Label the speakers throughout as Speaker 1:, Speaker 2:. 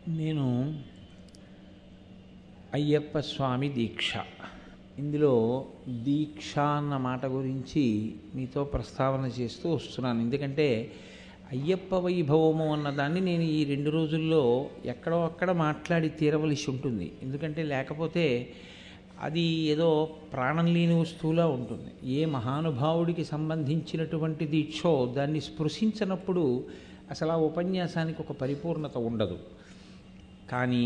Speaker 1: నేను అయ్యప్ప స్వామి దీక్ష ఇందులో దీక్ష అన్న మాట గురించి మీతో ప్రస్తావన చేస్తూ వస్తున్నాను. ఎందుకంటే అయ్యప్ప వైభవము అన్నదాన్ని నేను ఈ 2 రోజుల్లో ఎక్కడో అక్కడ మాట్లాడి తీరవలసి ఉంటుంది. ఎందుకంటే లేకపోతే అది ఏదో ప్రాణం లేని వస్తువులా ఉంటుంది. ఏ మహానుభావుడికి సంబంధించినటువంటి దీక్షో దాన్ని స్పృశించినప్పుడు అసలు ఆ ఉపన్యాసానికి ఒక పరిపూర్ణత ఉండదు. కానీ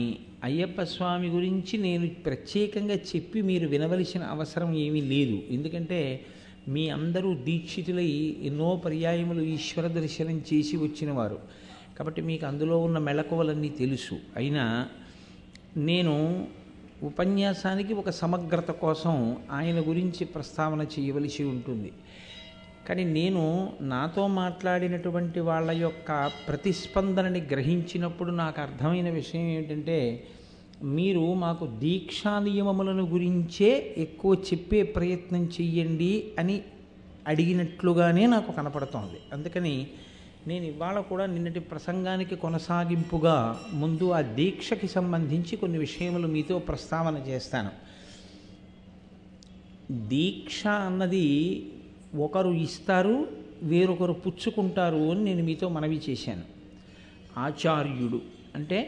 Speaker 1: అయ్యప్ప స్వామి గురించి నేను ప్రత్యేకంగా చెప్పి మీరు వినవలసిన అవసరం ఏమీ లేదు. ఎందుకంటే మీ అందరూ దీక్షితులై ఎన్నో పర్యాయములు ఈశ్వర దర్శనం చేసి వచ్చినవారు కాబట్టి మీకు అందులో ఉన్న మెళకువలన్నీ తెలుసు. అయినా నేను ఉపన్యాసానికి ఒక సమగ్రత కోసం ఆయన గురించి ప్రస్తావన చేయవలసి ఉంటుంది. కానీ నేను నాతో మాట్లాడినటువంటి వాళ్ళ యొక్క ప్రతిస్పందనని గ్రహించినప్పుడు నాకు అర్థమైన విషయం ఏమిటంటే మీరు మాకు దీక్షా నియమములను గురించే ఎక్కువ చెప్పే ప్రయత్నం చెయ్యండి అని అడిగినట్లుగానే నాకు కనపడుతోంది. అందుకని నేను ఇవాళ కూడా నిన్నటి ప్రసంగానికి కొనసాగింపుగా ముందు ఆ దీక్షకి సంబంధించి కొన్ని విషయములు మీతో ప్రస్తావన చేస్తాను. దీక్ష అన్నది ఒకరు ఇస్తారు, వేరొకరు పుచ్చుకుంటారు అని నేను మీతో మనవి చేశాను. ఆచార్యుడు అంటే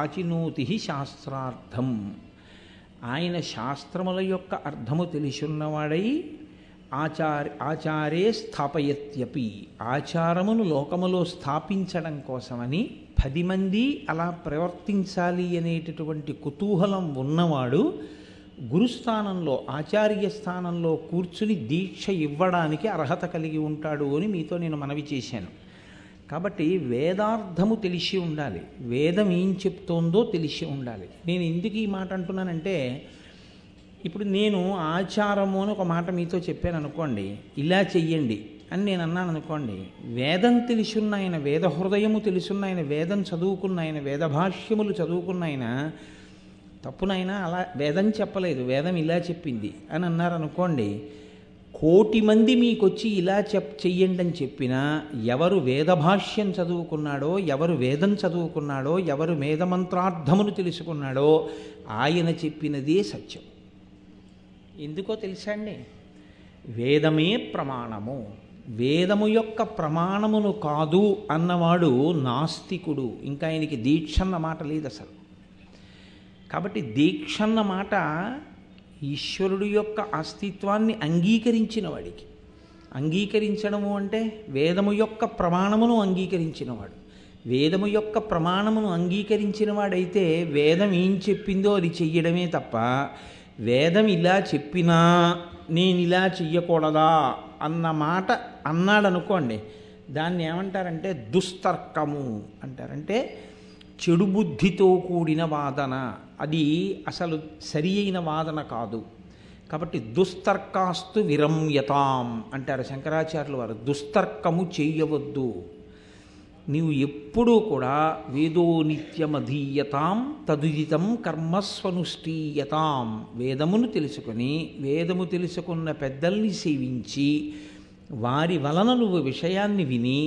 Speaker 1: ఆచినోతి శాస్త్రార్థం, ఆయన శాస్త్రముల యొక్క అర్థము తెలిసున్నవాడై ఆచారే స్థాపయత్యపి, ఆచారమును లోకములో స్థాపించడం కోసమని 10 మంది అలా ప్రవర్తించాలి అనేటటువంటి కుతూహలం ఉన్నవాడు గురుస్థానంలో ఆచార్య స్థానంలో కూర్చుని దీక్ష ఇవ్వడానికి అర్హత కలిగి ఉంటాడు అని మీతో నేను మనవి చేశాను. కాబట్టి వేదార్థము తెలిసి ఉండాలి, వేదం ఏం చెప్తోందో తెలిసి ఉండాలి. నేను ఎందుకు ఈ మాట అంటున్నానంటే ఇప్పుడు నేను ఆచారము అని ఒక మాట మీతో చెప్పాను అనుకోండి, ఇలా చెయ్యండి అని నేను అన్నాను అనుకోండి, వేదం తెలుసున్న ఆయన, వేద హృదయము తెలుసున్న ఆయన, వేదం చదువుకున్న ఆయన, వేదభాష్యములు చదువుకున్న ఆయన తప్పునైనా అలా వేదం చెప్పలేదు, వేదం ఇలా చెప్పింది అని అన్నారనుకోండి, 1,000,000 మంది మీకు వచ్చి ఇలా చెయ్యండి అని చెప్పినా ఎవరు వేదభాష్యం చదువుకున్నాడో, ఎవరు వేదం చదువుకున్నాడో, ఎవరు వేదమంత్రార్థమును తెలుసుకున్నాడో ఆయన చెప్పినదే సత్యం. ఎందుకో తెలుసా అండి? వేదమే ప్రమాణము, వేదము యొక్క ప్రమాణమును కాదు అన్నవాడు నాస్తికుడు. ఇంకా ఆయనకి దీక్ష అన్న మాట లేదు అసలు. కాబట్టి దీక్ష అన్న మాట ఈశ్వరుడు యొక్క అస్తిత్వాన్ని అంగీకరించిన వాడికి. అంగీకరించడము అంటే వేదము యొక్క ప్రమాణమును అంగీకరించినవాడు. వేదము యొక్క ప్రమాణమును అంగీకరించిన వాడైతే వేదం ఏం చెప్పిందో అది చెయ్యడమే తప్ప వేదం ఇలా చెప్పినా నేను ఇలా చెయ్యకూడదా అన్న మాట అన్నాడనుకోండి, దాన్ని ఏమంటారంటే దుస్తర్కము అంటారంటే చెడు బుద్ధితో కూడిన వాదన. అది అసలు సరి అయిన వాదన కాదు. కాబట్టి దుస్తర్కాస్తు విరమ్యతాం అంటారు శంకరాచార్యుల వారు. దుస్తర్కము చేయవద్దు. నీవు ఎప్పుడూ కూడా వేదో నిత్యమధీయతాం తదుదితం కర్మస్వనుష్ఠీయతాం, వేదమును తెలుసుకొని వేదము తెలుసుకున్న పెద్దల్ని సేవించి వారి వలన నువ్వు విషయాన్ని విని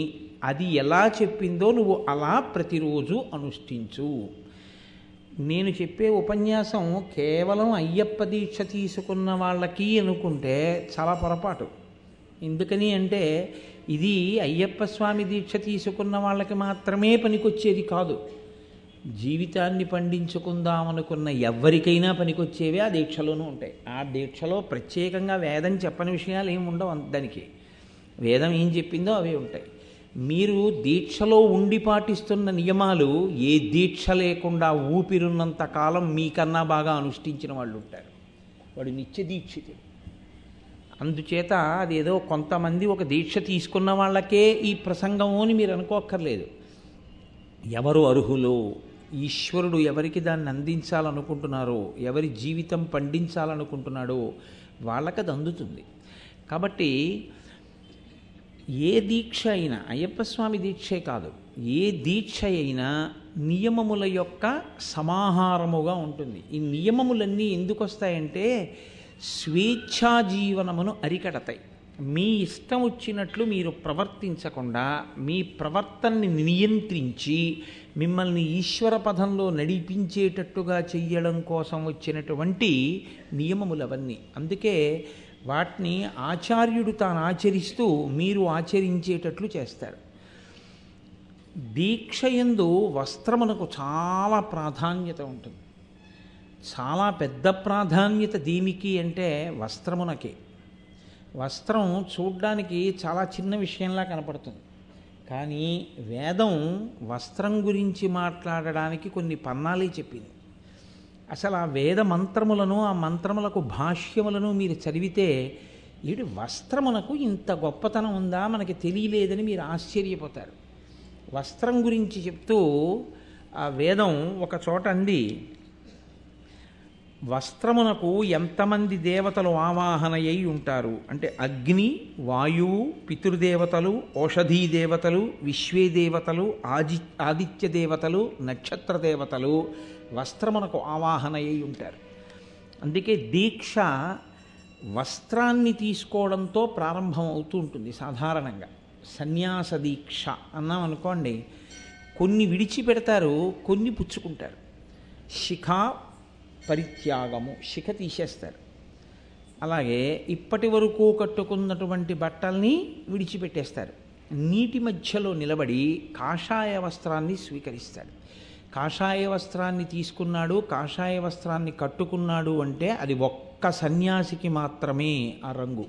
Speaker 1: అది ఎలా చెప్పిందో నువ్వు అలా ప్రతిరోజు అనుష్ఠించు. నేను చెప్పే ఉపన్యాసం కేవలం అయ్యప్ప దీక్ష తీసుకున్న వాళ్ళకి అనుకుంటే చాలా పొరపాటు. ఎందుకని అంటే ఇది అయ్యప్ప స్వామి దీక్ష తీసుకున్న వాళ్ళకి మాత్రమే పనికొచ్చేది కాదు. జీవితాన్ని పండించుకుందామనుకున్న ఎవరికైనా పనికొచ్చేవే ఆ దీక్షలోనూ ఉంటాయి. ఆ దీక్షలో ప్రత్యేకంగా వేదం చెప్పని విషయాలు ఏమి ఉండవు. దానికి వేదం ఏం చెప్పిందో అవే ఉంటాయి. మీరు దీక్షలో ఉండి పాటిస్తున్న నియమాలు ఏ దీక్ష లేకుండా ఊపిరున్నంత కాలం మీకన్నా బాగా అనుష్ఠించిన వాళ్ళు ఉంటారు. వాడు నిత్య దీక్షితుడు. అందుచేత అదేదో కొంతమంది ఒక దీక్ష తీసుకున్న వాళ్ళకే ఈ ప్రసంగము అని మీరు అనుకోక్కర్లేదు. ఎవరు అర్హులో, ఈశ్వరుడు ఎవరికి దాన్ని అందించాలనుకుంటున్నారో, ఎవరి జీవితం పండించాలనుకుంటున్నాడో వాళ్ళకి అది అందుతుంది. కాబట్టి ఏ దీక్ష అయినా, అయ్యప్ప స్వామి దీక్షే కాదు, ఏ దీక్ష అయినా నియమముల యొక్క సమాహారముగా ఉంటుంది. ఈ నియమములన్నీ ఎందుకు వస్తాయంటే స్వేచ్ఛాజీవనమును అరికడతాయి. మీ ఇష్టం వచ్చినట్లు మీరు ప్రవర్తించకుండా మీ ప్రవర్తనని నియంత్రించి మిమ్మల్ని ఈశ్వర పదంలో నడిపించేటట్టుగా చెయ్యడం కోసం వచ్చినటువంటి నియమములవన్నీ. అందుకే వాటిని ఆచార్యుడు తాను ఆచరిస్తూ మీరు ఆచరించేటట్లు చేస్తారు. దీక్షయందు వస్త్రమునకు చాలా ప్రాధాన్యత ఉంటుంది. చాలా పెద్ద ప్రాధాన్యత దీనికి అంటే వస్త్రమునకే. వస్త్రం చూడ్డానికి చాలా చిన్న విషయంలా కనపడుతుంది, కానీ వేదం వస్త్రం గురించి మాట్లాడడానికి కొన్ని పన్నాలే చెప్పింది. అసలు ఆ వేద మంత్రములను, ఆ మంత్రములకు భాష్యములను మీరు చదివితే వీడి వస్త్రమునకు ఇంత గొప్పతనం ఉందా, మనకి తెలియలేదని మీరు ఆశ్చర్యపోతారు. వస్త్రం గురించి చెప్తూ ఆ వేదం ఒక చోట అంది, వస్త్రమునకు ఎంతమంది దేవతలు ఆవాహన అయి ఉంటారు అంటే అగ్ని, వాయువు, పితృదేవతలు, ఔషధీ దేవతలు, విశ్వే దేవతలు, ఆదిత్య దేవతలు, నక్షత్ర దేవతలు వస్త్రమునకు ఆవాహన అయి ఉంటారు. అందుకే దీక్ష వస్త్రాన్ని తీసుకోవడంతో ప్రారంభం అవుతూ ఉంటుంది. సాధారణంగా సన్యాస దీక్ష అన్నాం అనుకోండి, కొన్ని విడిచిపెడతారు, కొన్ని పుచ్చుకుంటారు. శిఖ పరిత్యాగము, శిఖ తీసేస్తారు. అలాగే ఇప్పటి వరకు కట్టుకున్నటువంటి బట్టల్ని విడిచిపెట్టేస్తారు. నీటి మధ్యలో నిలబడి కాషాయ వస్త్రాన్ని స్వీకరిస్తాడు. కాషాయ వస్త్రాన్ని తీసుకున్నాడు, కాషాయ వస్త్రాన్ని కట్టుకున్నాడు అంటే అది ఒక్క సన్యాసికి మాత్రమే ఆ రంగు.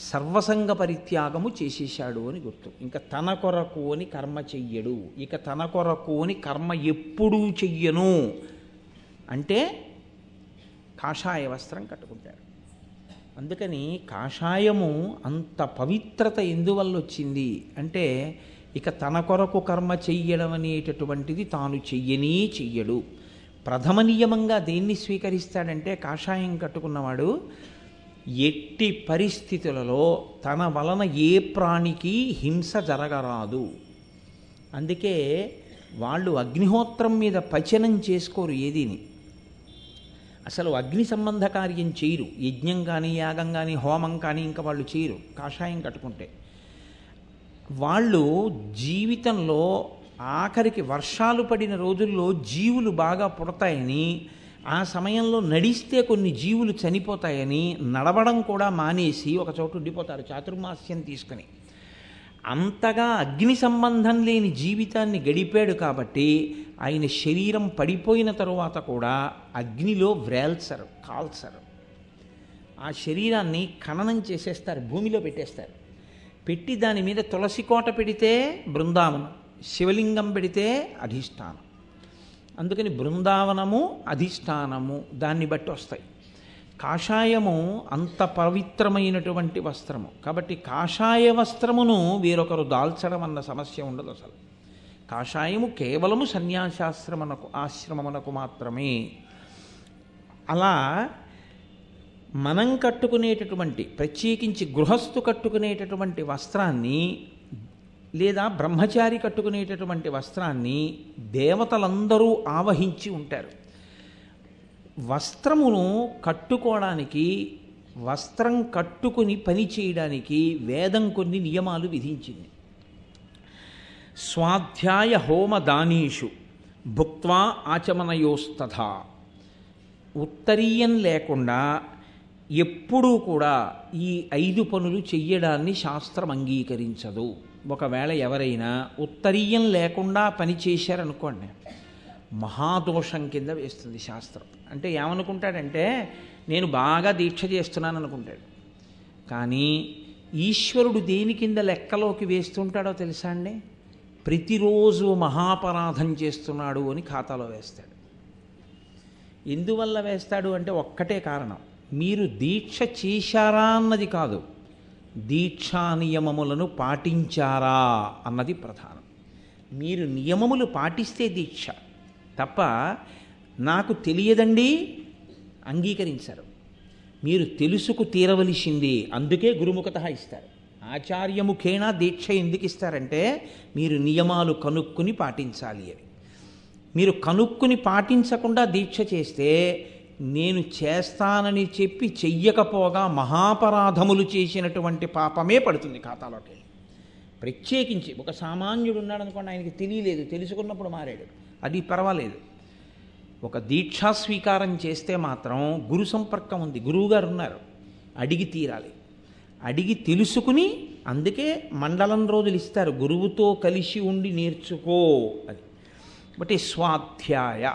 Speaker 1: సర్వసంగ పరిత్యాగము చేసేశాడు అని గుర్తు. ఇంకా తన కొరకు అని కర్మ చెయ్యడు. ఇక తన కొరకు అని కర్మ ఎప్పుడూ చెయ్యను అంటే కాషాయ వస్త్రం కట్టుకుంటారు. అందుకని కాషాయము అంత పవిత్రత ఎందువల్ల వచ్చింది అంటే ఇక తన కొరకు కర్మ చెయ్యడం అనేటటువంటిది తాను చెయ్యడు. ప్రథమ నియమంగా దేన్ని స్వీకరిస్తాడంటే కాషాయం కట్టుకున్నవాడు ఎట్టి పరిస్థితులలో తన వలన ఏ ప్రాణికి హింస జరగరాదు. అందుకే వాళ్ళు అగ్నిహోత్రం మీద పచనం చేసుకోరు ఏదీని. అసలు అగ్ని సంబంధ కార్యం చేయరు. యజ్ఞం కానీ, యాగం కానీ, హోమం కానీ ఇంకా వాళ్ళు చేయరు కాషాయం కట్టుకుంటే. వాళ్ళు జీవితంలో ఆఖరికి వర్షాలు పడిన రోజుల్లో జీవులు బాగా పుడతాయని, ఆ సమయంలో నడిస్తే కొన్ని జీవులు చనిపోతాయని నడవడం కూడా మానేసి ఒక చోట ఉండిపోతారు చాతుర్మాస్యం తీసుకుని. అంతగా అగ్ని సంబంధం లేని జీవితాన్ని గడిపాడు కాబట్టి ఆయన శరీరం పడిపోయిన తరువాత కూడా అగ్నిలో వ్రేల్చరు, కాల్చరు. ఆ శరీరాన్ని ఖననం చేసేస్తారు, భూమిలో పెట్టేస్తారు. పెట్టి దాని మీద తులసి కోట పెడితే బృందావనం, శివలింగం పెడితే అధిష్టానం. అందుకని బృందావనము, అధిష్టానము దాన్ని బట్టి వస్తాయి. కాషాయము అంత పవిత్రమైనటువంటి వస్త్రము కాబట్టి కాషాయ వస్త్రమును వేరొకరు దాల్చడం అన్న సమస్య ఉండదు. అసలు కాషాయము కేవలము ఆశ్రమమునకు మాత్రమే. అలా మనం కట్టుకునేటటువంటి, ప్రత్యేకించి గృహస్థు కట్టుకునేటటువంటి వస్త్రాన్ని లేదా బ్రహ్మచారి కట్టుకునేటటువంటి వస్త్రాన్ని దేవతలందరూ ఆవహించి ఉంటారు. వస్త్రమును కట్టుకోవడానికి, వస్త్రం కట్టుకుని పని చేయడానికి వేదం కొన్ని నియమాలు విధించింది. స్వాధ్యాయ హోమ దానీషు భుక్త్వా ఆచమనయోస్తథా. ఉత్తరీయం లేకుండా ఎప్పుడూ కూడా ఈ 5 పనులు చెయ్యడాన్ని శాస్త్రం అంగీకరించదు. ఒకవేళ ఎవరైనా ఉత్తరీయం లేకుండా పని చేశారనుకోండి, మహాదోషం కింద వేస్తుంది శాస్త్రం. అంటే ఏమనుకుంటాడంటే నేను బాగా దీక్ష చేస్తున్నాను అనుకుంటాడు. కానీ ఈశ్వరుడు దేని కింద లెక్కలోకి వేస్తుంటాడో తెలుసా అండి? ప్రతిరోజు మహాపరాధం చేస్తున్నాడు అని ఖాతాలో వేస్తాడు. ఎందువల్ల వేస్తాడు అంటే ఒక్కటే కారణం, మీరు దీక్ష చేశారా అన్నది కాదు, దీక్షా నియమములను పాటించారా అన్నది ప్రధానం. మీరు నియమములు పాటిస్తే దీక్ష తప్ప నాకు తెలియదండి అంగీకరించరు. మీరు తెలుసుకు తీరవలసింది, అందుకే గురుముఖత ఇస్తారు. ఆచార్యముఖేణ దీక్ష ఎందుకు ఇస్తారంటే మీరు నియమాలు కనుక్కుని పాటించాలి అని. మీరు కనుక్కుని పాటించకుండా దీక్ష చేస్తే నేను చేస్తానని చెప్పి చెయ్యకపోగా మహాపరాధములు చేసినటువంటి పాపమే పడుతుంది ఖాతాలోకి. ప్రత్యేకించి ఒక సామాన్యుడు ఉన్నాడు అనుకోండి, ఆయనకి తెలియలేదు, తెలుసుకున్నప్పుడు మారాడు, అది పర్వాలేదు. ఒక దీక్షా స్వీకారం చేస్తే మాత్రం గురు సంపర్కం ఉంది, గురువుగారు ఉన్నారు, అడిగి తీరాలి. అడిగి తెలుసుకుని, అందుకే మండలం రోజులు ఇస్తారు, గురువుతో కలిసి ఉండి నేర్చుకో అది. బట్టి స్వాధ్యాయ,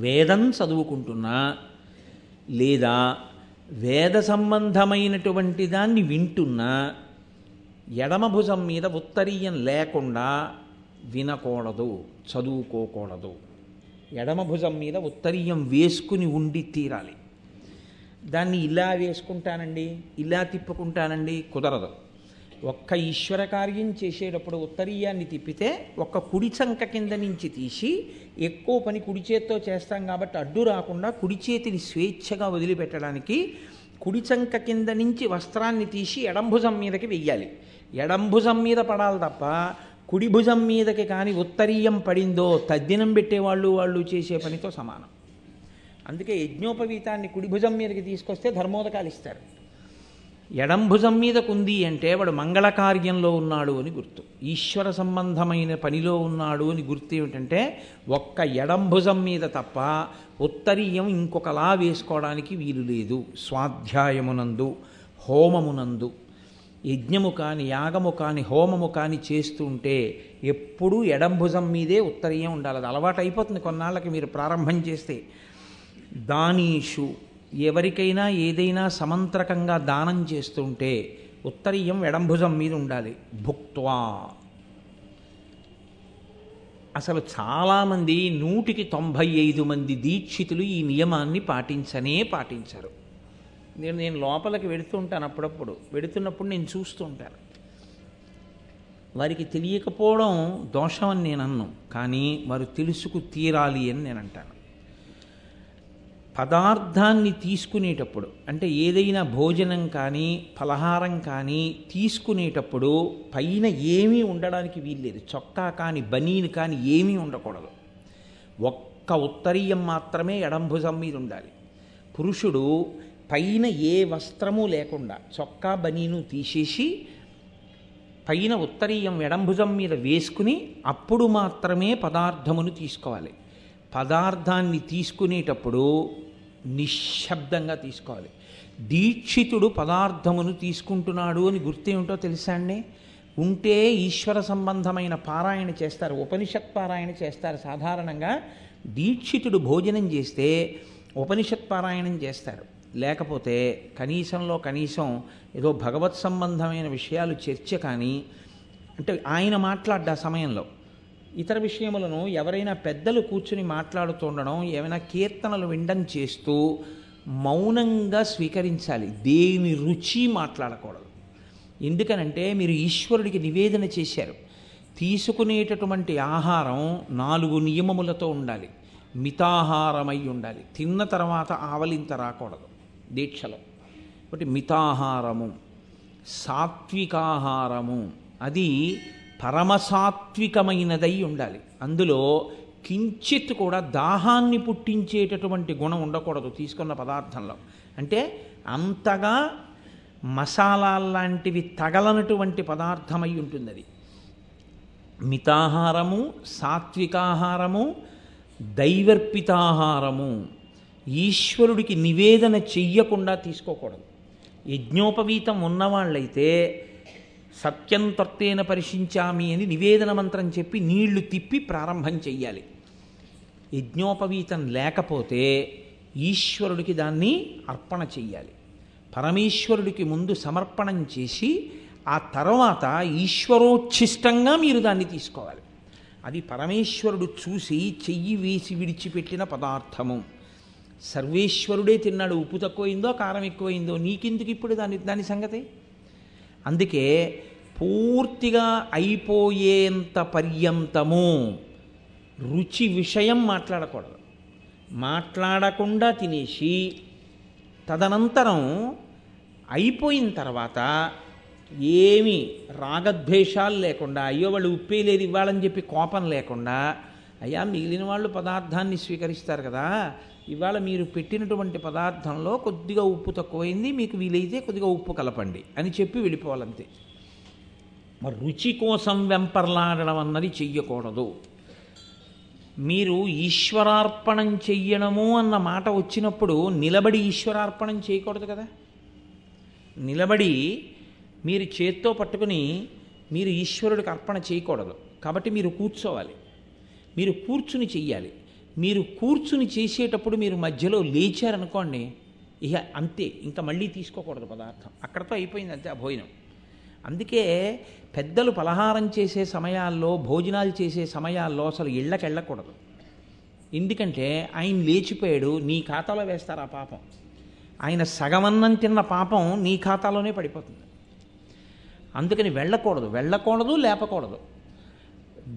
Speaker 1: వేదం చదువుకుంటున్నా లేదా వేద సంబంధమైనటువంటి దాన్ని వింటున్నా ఎడమ భుజం మీద ఉత్తరీయం లేకుండా వినకూడదు, చదువుకోకూడదు. ఎడమ భుజం మీద ఉత్తరీయం వేసుకుని ఉండి తీరాలి. దాన్ని ఇలా వేసుకుంటానండి, ఇలా తిప్పుకుంటానండి, కుదరదు. ఒక్క ఈశ్వర కార్యం చేసేటప్పుడు ఉత్తరీయాన్ని తిప్పితే ఒక్క కుడి చంక కింద నుంచి తీసి, ఎక్కువ పని కుడి చేత్తో చేస్తాం కాబట్టి అడ్డు రాకుండా కుడి చేతిని స్వేచ్ఛగా వదిలిపెట్టడానికి కుడి చంక కింద నుంచి వస్త్రాన్ని తీసి ఎడంభుజం మీదకి వెయ్యాలి. ఎడంభుజం మీద పడాలి తప్ప కుడి భుజం మీదకి కానీ ఉత్తరీయం పడిందో తద్దినం పెట్టేవాళ్ళు వాళ్ళు చేసే పనితో సమానం. అందుకే యజ్ఞోపవీతాన్ని కుడి భుజం మీదకి తీసుకొస్తే ధర్మోదకాలు ఇస్తారు. ఎడంభుజం మీదకు ఉంది అంటే వాడు మంగళకార్యంలో ఉన్నాడు అని గుర్తు, ఈశ్వర సంబంధమైన పనిలో ఉన్నాడు అని గుర్తు. ఏమిటంటే ఒక్క ఎడంభుజం మీద తప్ప ఉత్తరీయం ఇంకొకలా వేసుకోవడానికి వీలు లేదు. స్వాధ్యాయమునందు, హోమమునందు, యజ్ఞము కాని యాగము కాని హోమము కాని చేస్తూ ఉంటే ఎప్పుడూ ఎడంభుజం మీదే ఉత్తరీయం ఉండాలి. అది అలవాటు అయిపోతుంది కొన్నాళ్ళకి మీరు ప్రారంభం చేస్తే. దానీషు, ఎవరికైనా ఏదైనా సమంత్రకంగా దానం చేస్తుంటే ఉత్తరీయం ఎడంభుజం మీద ఉండాలి. భుక్త్వా, అసలు చాలామంది 195 మంది దీక్షితులు ఈ నియమాన్ని పాటించరు. నేను లోపలికి వెడుతూ ఉంటాను, అప్పుడప్పుడు వెడుతున్నప్పుడు నేను చూస్తూ ఉంటాను. వారికి తెలియకపోవడం దోషం అని నేను అన్ను, కానీ వారు తెలుసుకు తీరాలి అని నేను అంటాను. పదార్థాన్ని తీసుకునేటప్పుడు, అంటే ఏదైనా భోజనం కానీ ఫలహారం కానీ తీసుకునేటప్పుడు పైన ఏమీ ఉండడానికి వీల్లేదు. చొక్కా కానీ బనీను కానీ ఏమీ ఉండకూడదు. ఒక్క ఉత్తరీయం మాత్రమే ఎడంభుజం మీద ఉండాలి. పురుషుడు పైన ఏ వస్త్రము లేకుండా చొక్కా బనీను తీసేసి పైన ఉత్తరీయం ఎడంభుజం మీద వేసుకుని అప్పుడు మాత్రమే పదార్థమును తీసుకోవాలి. పదార్థాన్ని తీసుకునేటప్పుడు నిశ్శబ్దంగా తీసుకోవాలి. దీక్షితుడు పదార్థమును తీసుకుంటున్నాడు అని గుర్తేమిటో తెలుసా అండి? ఉంటే ఈశ్వర సంబంధమైన పారాయణ చేస్తారు, ఉపనిషత్ పారాయణ చేస్తారు. సాధారణంగా దీక్షితుడు భోజనం చేస్తే ఉపనిషత్ పారాయణం చేస్తారు. లేకపోతే కనీసంలో కనీసం ఏదో భగవత్ సంబంధమైన విషయాలు చర్చ కానీ, అంటే ఆయన మాట్లాడ్డ సమయంలో ఇతర విషయములను ఎవరైనా పెద్దలు కూర్చుని మాట్లాడుతుండడం, ఏమైనా కీర్తనలు వినడం చేస్తూ మౌనంగా స్వీకరించాలి. దేని రుచి మాట్లాడకూడదు. ఎందుకనంటే మీరు ఈశ్వరుడికి నివేదన చేశారు. తీసుకునేటటువంటి ఆహారం 4 నియమములతో ఉండాలి. మితాహారమై ఉండాలి. తిన్న తర్వాత ఆవలింత రాకూడదు దీక్షలో. ఒకటి మితాహారము, సాత్వికాహారము, అది పరమసాత్వికమైనదై ఉండాలి. అందులో కించిత్ కూడా దాహాన్ని పుట్టించేటటువంటి గుణం ఉండకూడదు తీసుకున్న పదార్థంలో. అంటే అంతగా మసాలాల్లాంటివి తగలనటువంటి పదార్థమై ఉంటుంది అది. మితాహారము, సాత్వికాహారము, దైవర్పితాహారము. ఈశ్వరుడికి నివేదన చెయ్యకుండా తీసుకోకూడదు. యజ్ఞోపవీతం ఉన్నవాళ్ళైతే సత్యం త్వత్తేన పరిశించామి అని నివేదన మంత్రం చెప్పి నీళ్లు తిప్పి ప్రారంభం చెయ్యాలి. యజ్ఞోపవీతం లేకపోతే ఈశ్వరుడికి దాన్ని అర్పణ చెయ్యాలి. పరమేశ్వరుడికి ముందు సమర్పణం చేసి ఆ తర్వాత ఈశ్వరోచ్ఛిష్టంగా మీరు దాన్ని తీసుకోవాలి. అది పరమేశ్వరుడు చూసి చెయ్యి వేసి విడిచిపెట్టిన పదార్థము. సర్వేశ్వరుడే తిన్నాడు, ఉప్పు తక్కువైందో కారం ఎక్కువైందో నీకెందుకు ఇప్పుడు దాని సంగతి? అందుకే పూర్తిగా అయిపోయేంత పర్యంతము రుచి విషయం మాట్లాడకూడదు. మాట్లాడకుండా తినేసి తదనంతరం అయిపోయిన తర్వాత ఏమీ రాగద్వేషాలు లేకుండా, అయ్యో వాళ్ళు ఉప్పే లేదు ఇవ్వాలని చెప్పి కోపం లేకుండా అయ్యా మిగిలిన వాళ్ళు పదార్థాన్ని స్వీకరిస్తారు కదా, ఇవాళ మీరు పెట్టినటువంటి పదార్థంలో కొద్దిగా ఉప్పు తక్కువైంది, మీకు వీలైతే కొద్దిగా ఉప్పు కలపండి అని చెప్పి వెళ్ళిపోవాలంతే. మరి రుచి కోసం వెంపర్లాడడం అన్నది చెయ్యకూడదు. మీరు ఈశ్వరార్పణం చెయ్యడము అన్న మాట వచ్చినప్పుడు నిలబడి ఈశ్వరార్పణం చేయకూడదు కదా. నిలబడి మీరు చేత్తో పట్టుకుని మీరు ఈశ్వరుడికి అర్పణ చేయకూడదు. కాబట్టి మీరు కూర్చోవాలి, మీరు కూర్చుని చెయ్యాలి. మీరు కూర్చుని చేసేటప్పుడు మీరు మధ్యలో లేచారనుకోండి, ఇక అంతే, ఇంకా మళ్ళీ తీసుకోకూడదు పదార్థం, అక్కడతో అయిపోయింది అంతే ఆ భోజనం. అందుకే పెద్దలు పలహారం చేసే సమయాల్లో, భోజనాలు చేసే సమయాల్లో అసలు ఇళ్ళకి వెళ్ళకూడదు. ఎందుకంటే ఆయన లేచిపోయాడు, నీ ఖాతాలో వేస్తారు ఆ పాపం. ఆయన సగమన్నం తిన్న పాపం నీ ఖాతాలోనే పడిపోతుంది. అందుకని వెళ్ళకూడదు, లేపకూడదు.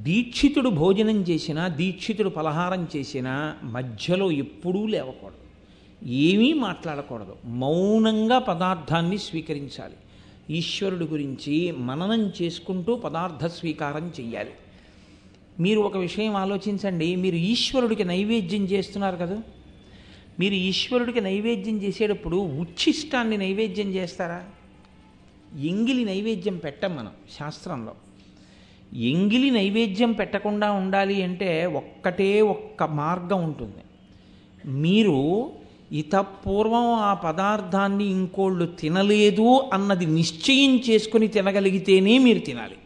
Speaker 1: దీక్షితుడు భోజనం చేసినా, దీక్షితుడు పలహారం చేసినా మధ్యలో ఎప్పుడూ లేవకూడదు, ఏమీ మాట్లాడకూడదు, మౌనంగా పదార్థాన్ని స్వీకరించాలి. ఈశ్వరుడి గురించి మననం చేసుకుంటూ పదార్థ స్వీకారం చెయ్యాలి. మీరు ఒక విషయం ఆలోచించండి, మీరు ఈశ్వరుడికి నైవేద్యం చేస్తున్నారు కదా, మీరు ఈశ్వరుడికి నైవేద్యం చేసేటప్పుడు ఉచ్ఛిష్టాన్ని నైవేద్యం చేస్తారా? ఎంగిలి నైవేద్యం పెట్టం మనం శాస్త్రంలో. ఎంగిలి నైవేద్యం పెట్టకుండా ఉండాలి అంటే ఒక్క మార్గం ఉంటుంది. మీరు ఇతపూర్వం ఆ పదార్థాన్ని ఇంకోళ్ళు తినలేదు అన్నది నిశ్చయం చేసుకుని తినగలిగితేనే మీరు తినాలి.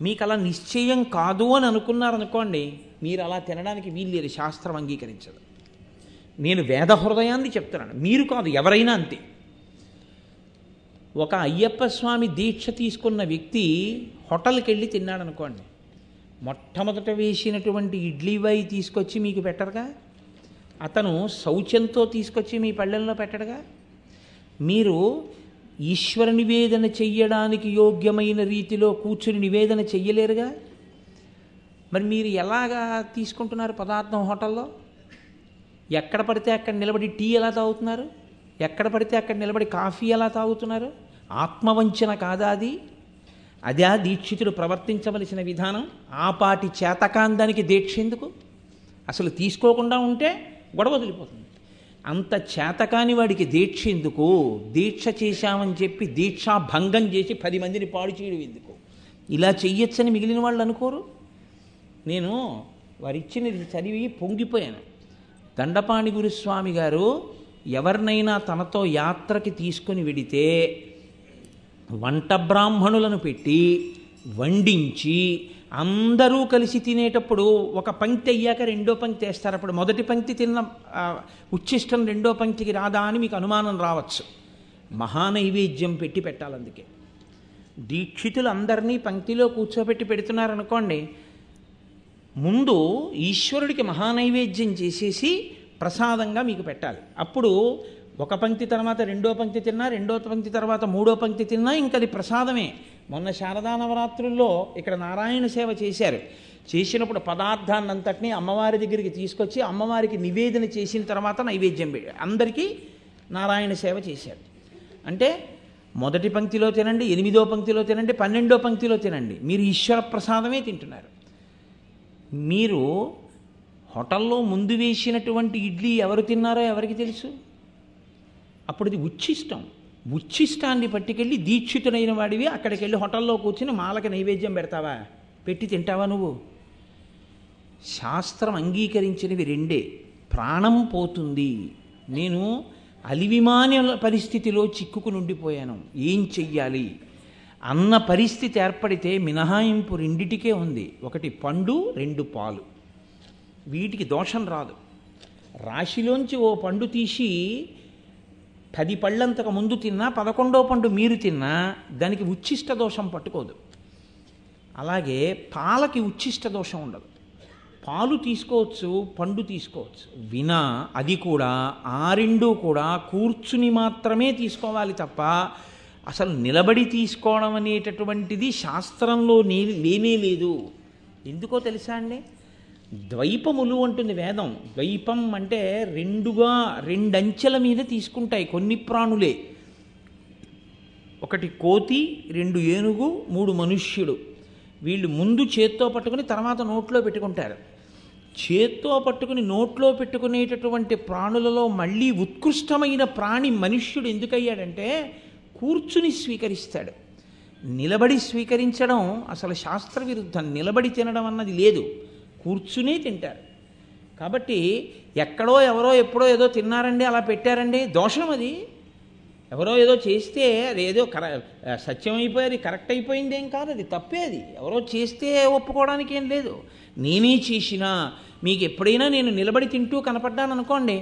Speaker 1: మీకు అలా నిశ్చయం కాదు అని అనుకున్నారనుకోండి, మీరు అలా తినడానికి వీల్లేదు, శాస్త్రం అంగీకరించదు. నేను వేద హృదయాన్ని చెప్తున్నాను, మీరు కాదు, ఎవరైనా అంతే. ఒక అయ్యప్ప స్వామి దీక్ష తీసుకున్న వ్యక్తి హోటల్కి వెళ్ళి తిన్నాడు అనుకోండి, మొట్టమొదట వేసినటువంటి ఇడ్లీవాయి తీసుకొచ్చి మీకు పెట్టరుగా, అతను శౌచంతో తీసుకొచ్చి మీ పళ్ళెంలో పెట్టడుగా. మీరు ఈశ్వర నివేదన చెయ్యడానికి యోగ్యమైన రీతిలో కూర్చుని నివేదన చెయ్యలేరుగా. మరి మీరు ఎలాగా తీసుకుంటున్నారు పదార్థం హోటల్లో? ఎక్కడ పడితే అక్కడ నిలబడి టీ ఎలా తాగుతున్నారు? ఎక్కడ పడితే అక్కడ నిలబడి కాఫీ ఎలా తాగుతున్నారు? ఆత్మవంచన కాదా అది? అదే దీక్షితుడు ప్రవర్తించవలసిన విధానం. ఆపాటి చేతకాందానికి దీక్ష ఎందుకు? అసలు తీసుకోకుండా ఉంటే గొడవ వదిలిపోతుంది. అంత చేతకాని వాడికి దీక్ష ఎందుకు? దీక్ష చేశామని చెప్పి దీక్షా భంగం చేసి 10 మందిని పాడు చేయడం ఎందుకు? ఇలా చెయ్యొచ్చని మిగిలిన వాళ్ళు అనుకోరు. నేను వారిచ్చినది చదివి పొంగిపోయాను. దండపాణి గురుస్వామి గారు ఎవరినైనా తనతో యాత్రకి తీసుకుని వెడితే వంట బ్రాహ్మణులను పెట్టి వండించి అందరూ కలిసి తినేటప్పుడు ఒక పంక్తి అయ్యాక రెండో పంక్తి వేస్తారు. అప్పుడు మొదటి పంక్తి తిన్న ఉచ్ఛిష్టం రెండో పంక్తికి రాదా అని మీకు అనుమానం రావచ్చు. మహానైవేద్యం పెట్టి పెట్టాలి. అందుకే దీక్షితులు అందరినీ పంక్తిలో కూర్చోబెట్టి పెడుతున్నారనుకోండి, ముందు ఈశ్వరుడికి మహానైవేద్యం చేసేసి ప్రసాదంగా మీకు పెట్టాలి. అప్పుడు ఒక పంక్తి తర్వాత రెండో పంక్తి తిన్నా, రెండో పంక్తి తర్వాత మూడో పంక్తి తిన్నా ఇంకా అది ప్రసాదమే. మొన్న శారదా నవరాత్రుల్లో ఇక్కడ నారాయణ సేవ చేశారు. చేసినప్పుడు పదార్థాన్ని అంతటినీ అమ్మవారి దగ్గరికి తీసుకొచ్చి అమ్మవారికి నివేదన చేసిన తర్వాత నైవేద్యం అందరికీ నారాయణ సేవ చేశారు. అంటే మొదటి పంక్తిలో తినండి, 8వ పంక్తిలో తినండి, 12వ పంక్తిలో తినండి, మీరు ఈశ్వర ప్రసాదమే తింటున్నారు. మీరు హోటల్లో ముందు వేసినటువంటి ఇడ్లీ ఎవరు తిన్నారో ఎవరికి తెలుసు? అప్పుడు ఇది ఉచ్ఛిష్టం. ఉచ్ఛిష్టాన్ని పట్టుకెళ్ళి దీక్షితుడైన వాడివి అక్కడికి వెళ్ళి హోటల్లో కూర్చుని మాలకి నైవేద్యం పెడతావా? పెట్టి తింటావా నువ్వు? శాస్త్రం అంగీకరించినవి రెండే. ప్రాణం పోతుంది, నేను అలివిమాని పరిస్థితిలో చిక్కుకుని ఉండిపోయాను, ఏం చెయ్యాలి అన్న పరిస్థితి ఏర్పడితే మినహాయింపు రెండిటికే ఉంది. ఒకటి పండు, 2 పాలు. వీటికి దోషం రాదు. రాశిలోంచి ఓ పండు తీసి 10 పళ్ళంతకు ముందు తిన్నా 11వ పండు మీరు తిన్నా దానికి ఉచ్ఛిష్ట దోషం పట్టుకోదు. అలాగే పాలకి ఉచ్ఛిష్ట దోషం ఉండదు. పాలు తీసుకోవచ్చు, పండు తీసుకోవచ్చు. వినా అది కూడా ఆ రెండూ కూడా కూర్చుని మాత్రమే తీసుకోవాలి తప్ప అసలు నిలబడి తీసుకోవడం అనేటటువంటిది శాస్త్రంలో లేనే లేదు. ఎందుకో తెలుసా అండి? ద్వైపములు అంటుంది వేదం. ద్వైపం అంటే 2 అంచెల మీద తీసుకుంటాయి కొన్ని ప్రాణులే. ఒకటి కోతి, 2 ఏనుగు, 3 మనుష్యుడు. వీళ్ళు ముందు చేత్తో పట్టుకుని తర్వాత నోట్లో పెట్టుకుంటారు. చేత్తో పట్టుకుని నోట్లో పెట్టుకునేటటువంటి ప్రాణులలో మళ్ళీ ఉత్కృష్టమైన ప్రాణి మనుష్యుడు ఎందుకయ్యాడంటే కూర్చుని స్వీకరిస్తాడు. నిలబడి స్వీకరించడం అసలు శాస్త్ర విరుద్ధం. నిలబడి తినడం అన్నది లేదు, కూర్చునే తింటారు. కాబట్టి ఎక్కడో ఎవరో ఎప్పుడో ఏదో తిన్నారండి, అలా పెట్టారండి, దోషం అది. ఎవరో ఏదో చేస్తే అది ఏదో సత్యం అయిపోయి అది కరెక్ట్ అయిపోయింది ఏం కాదు, అది తప్పే. అది ఎవరో చేస్తే ఒప్పుకోవడానికి ఏం లేదు. నేనే చేసినా మీకు ఎప్పుడైనా నేను నిలబడి తింటూ కనపడ్డాను అనుకోండి,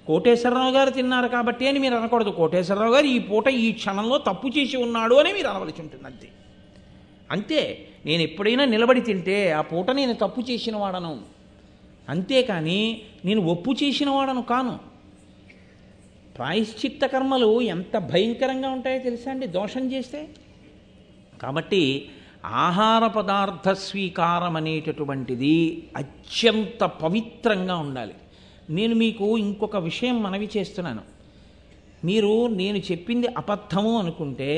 Speaker 1: కోటేశ్వరరావు గారు తిన్నారు కాబట్టి అని మీరు అనకూడదు. కోటేశ్వరరావు గారు ఈ పూట ఈ క్షణంలో తప్పు చేసి ఉన్నాడు అని మీరు అనవలసి ఉంటుంది. అంతే అంతే. నేను ఎప్పుడైనా నిలబడి తింటే ఆ పూట నేను తప్పు చేసిన వాడను, అంతేకాని నేను ఒప్పు చేసిన వాడను కాను. ప్రాయశ్చిత్త కర్మలు ఎంత భయంకరంగా ఉంటాయో తెలుసా అండి దోషం చేస్తే. కాబట్టి ఆహార పదార్థ స్వీకారం అనేటటువంటిది అత్యంత పవిత్రంగా ఉండాలి. నేను మీకు ఇంకొక విషయం మనవి చేస్తున్నాను. మీరు నేను చెప్పింది అబద్ధము అనుకుంటే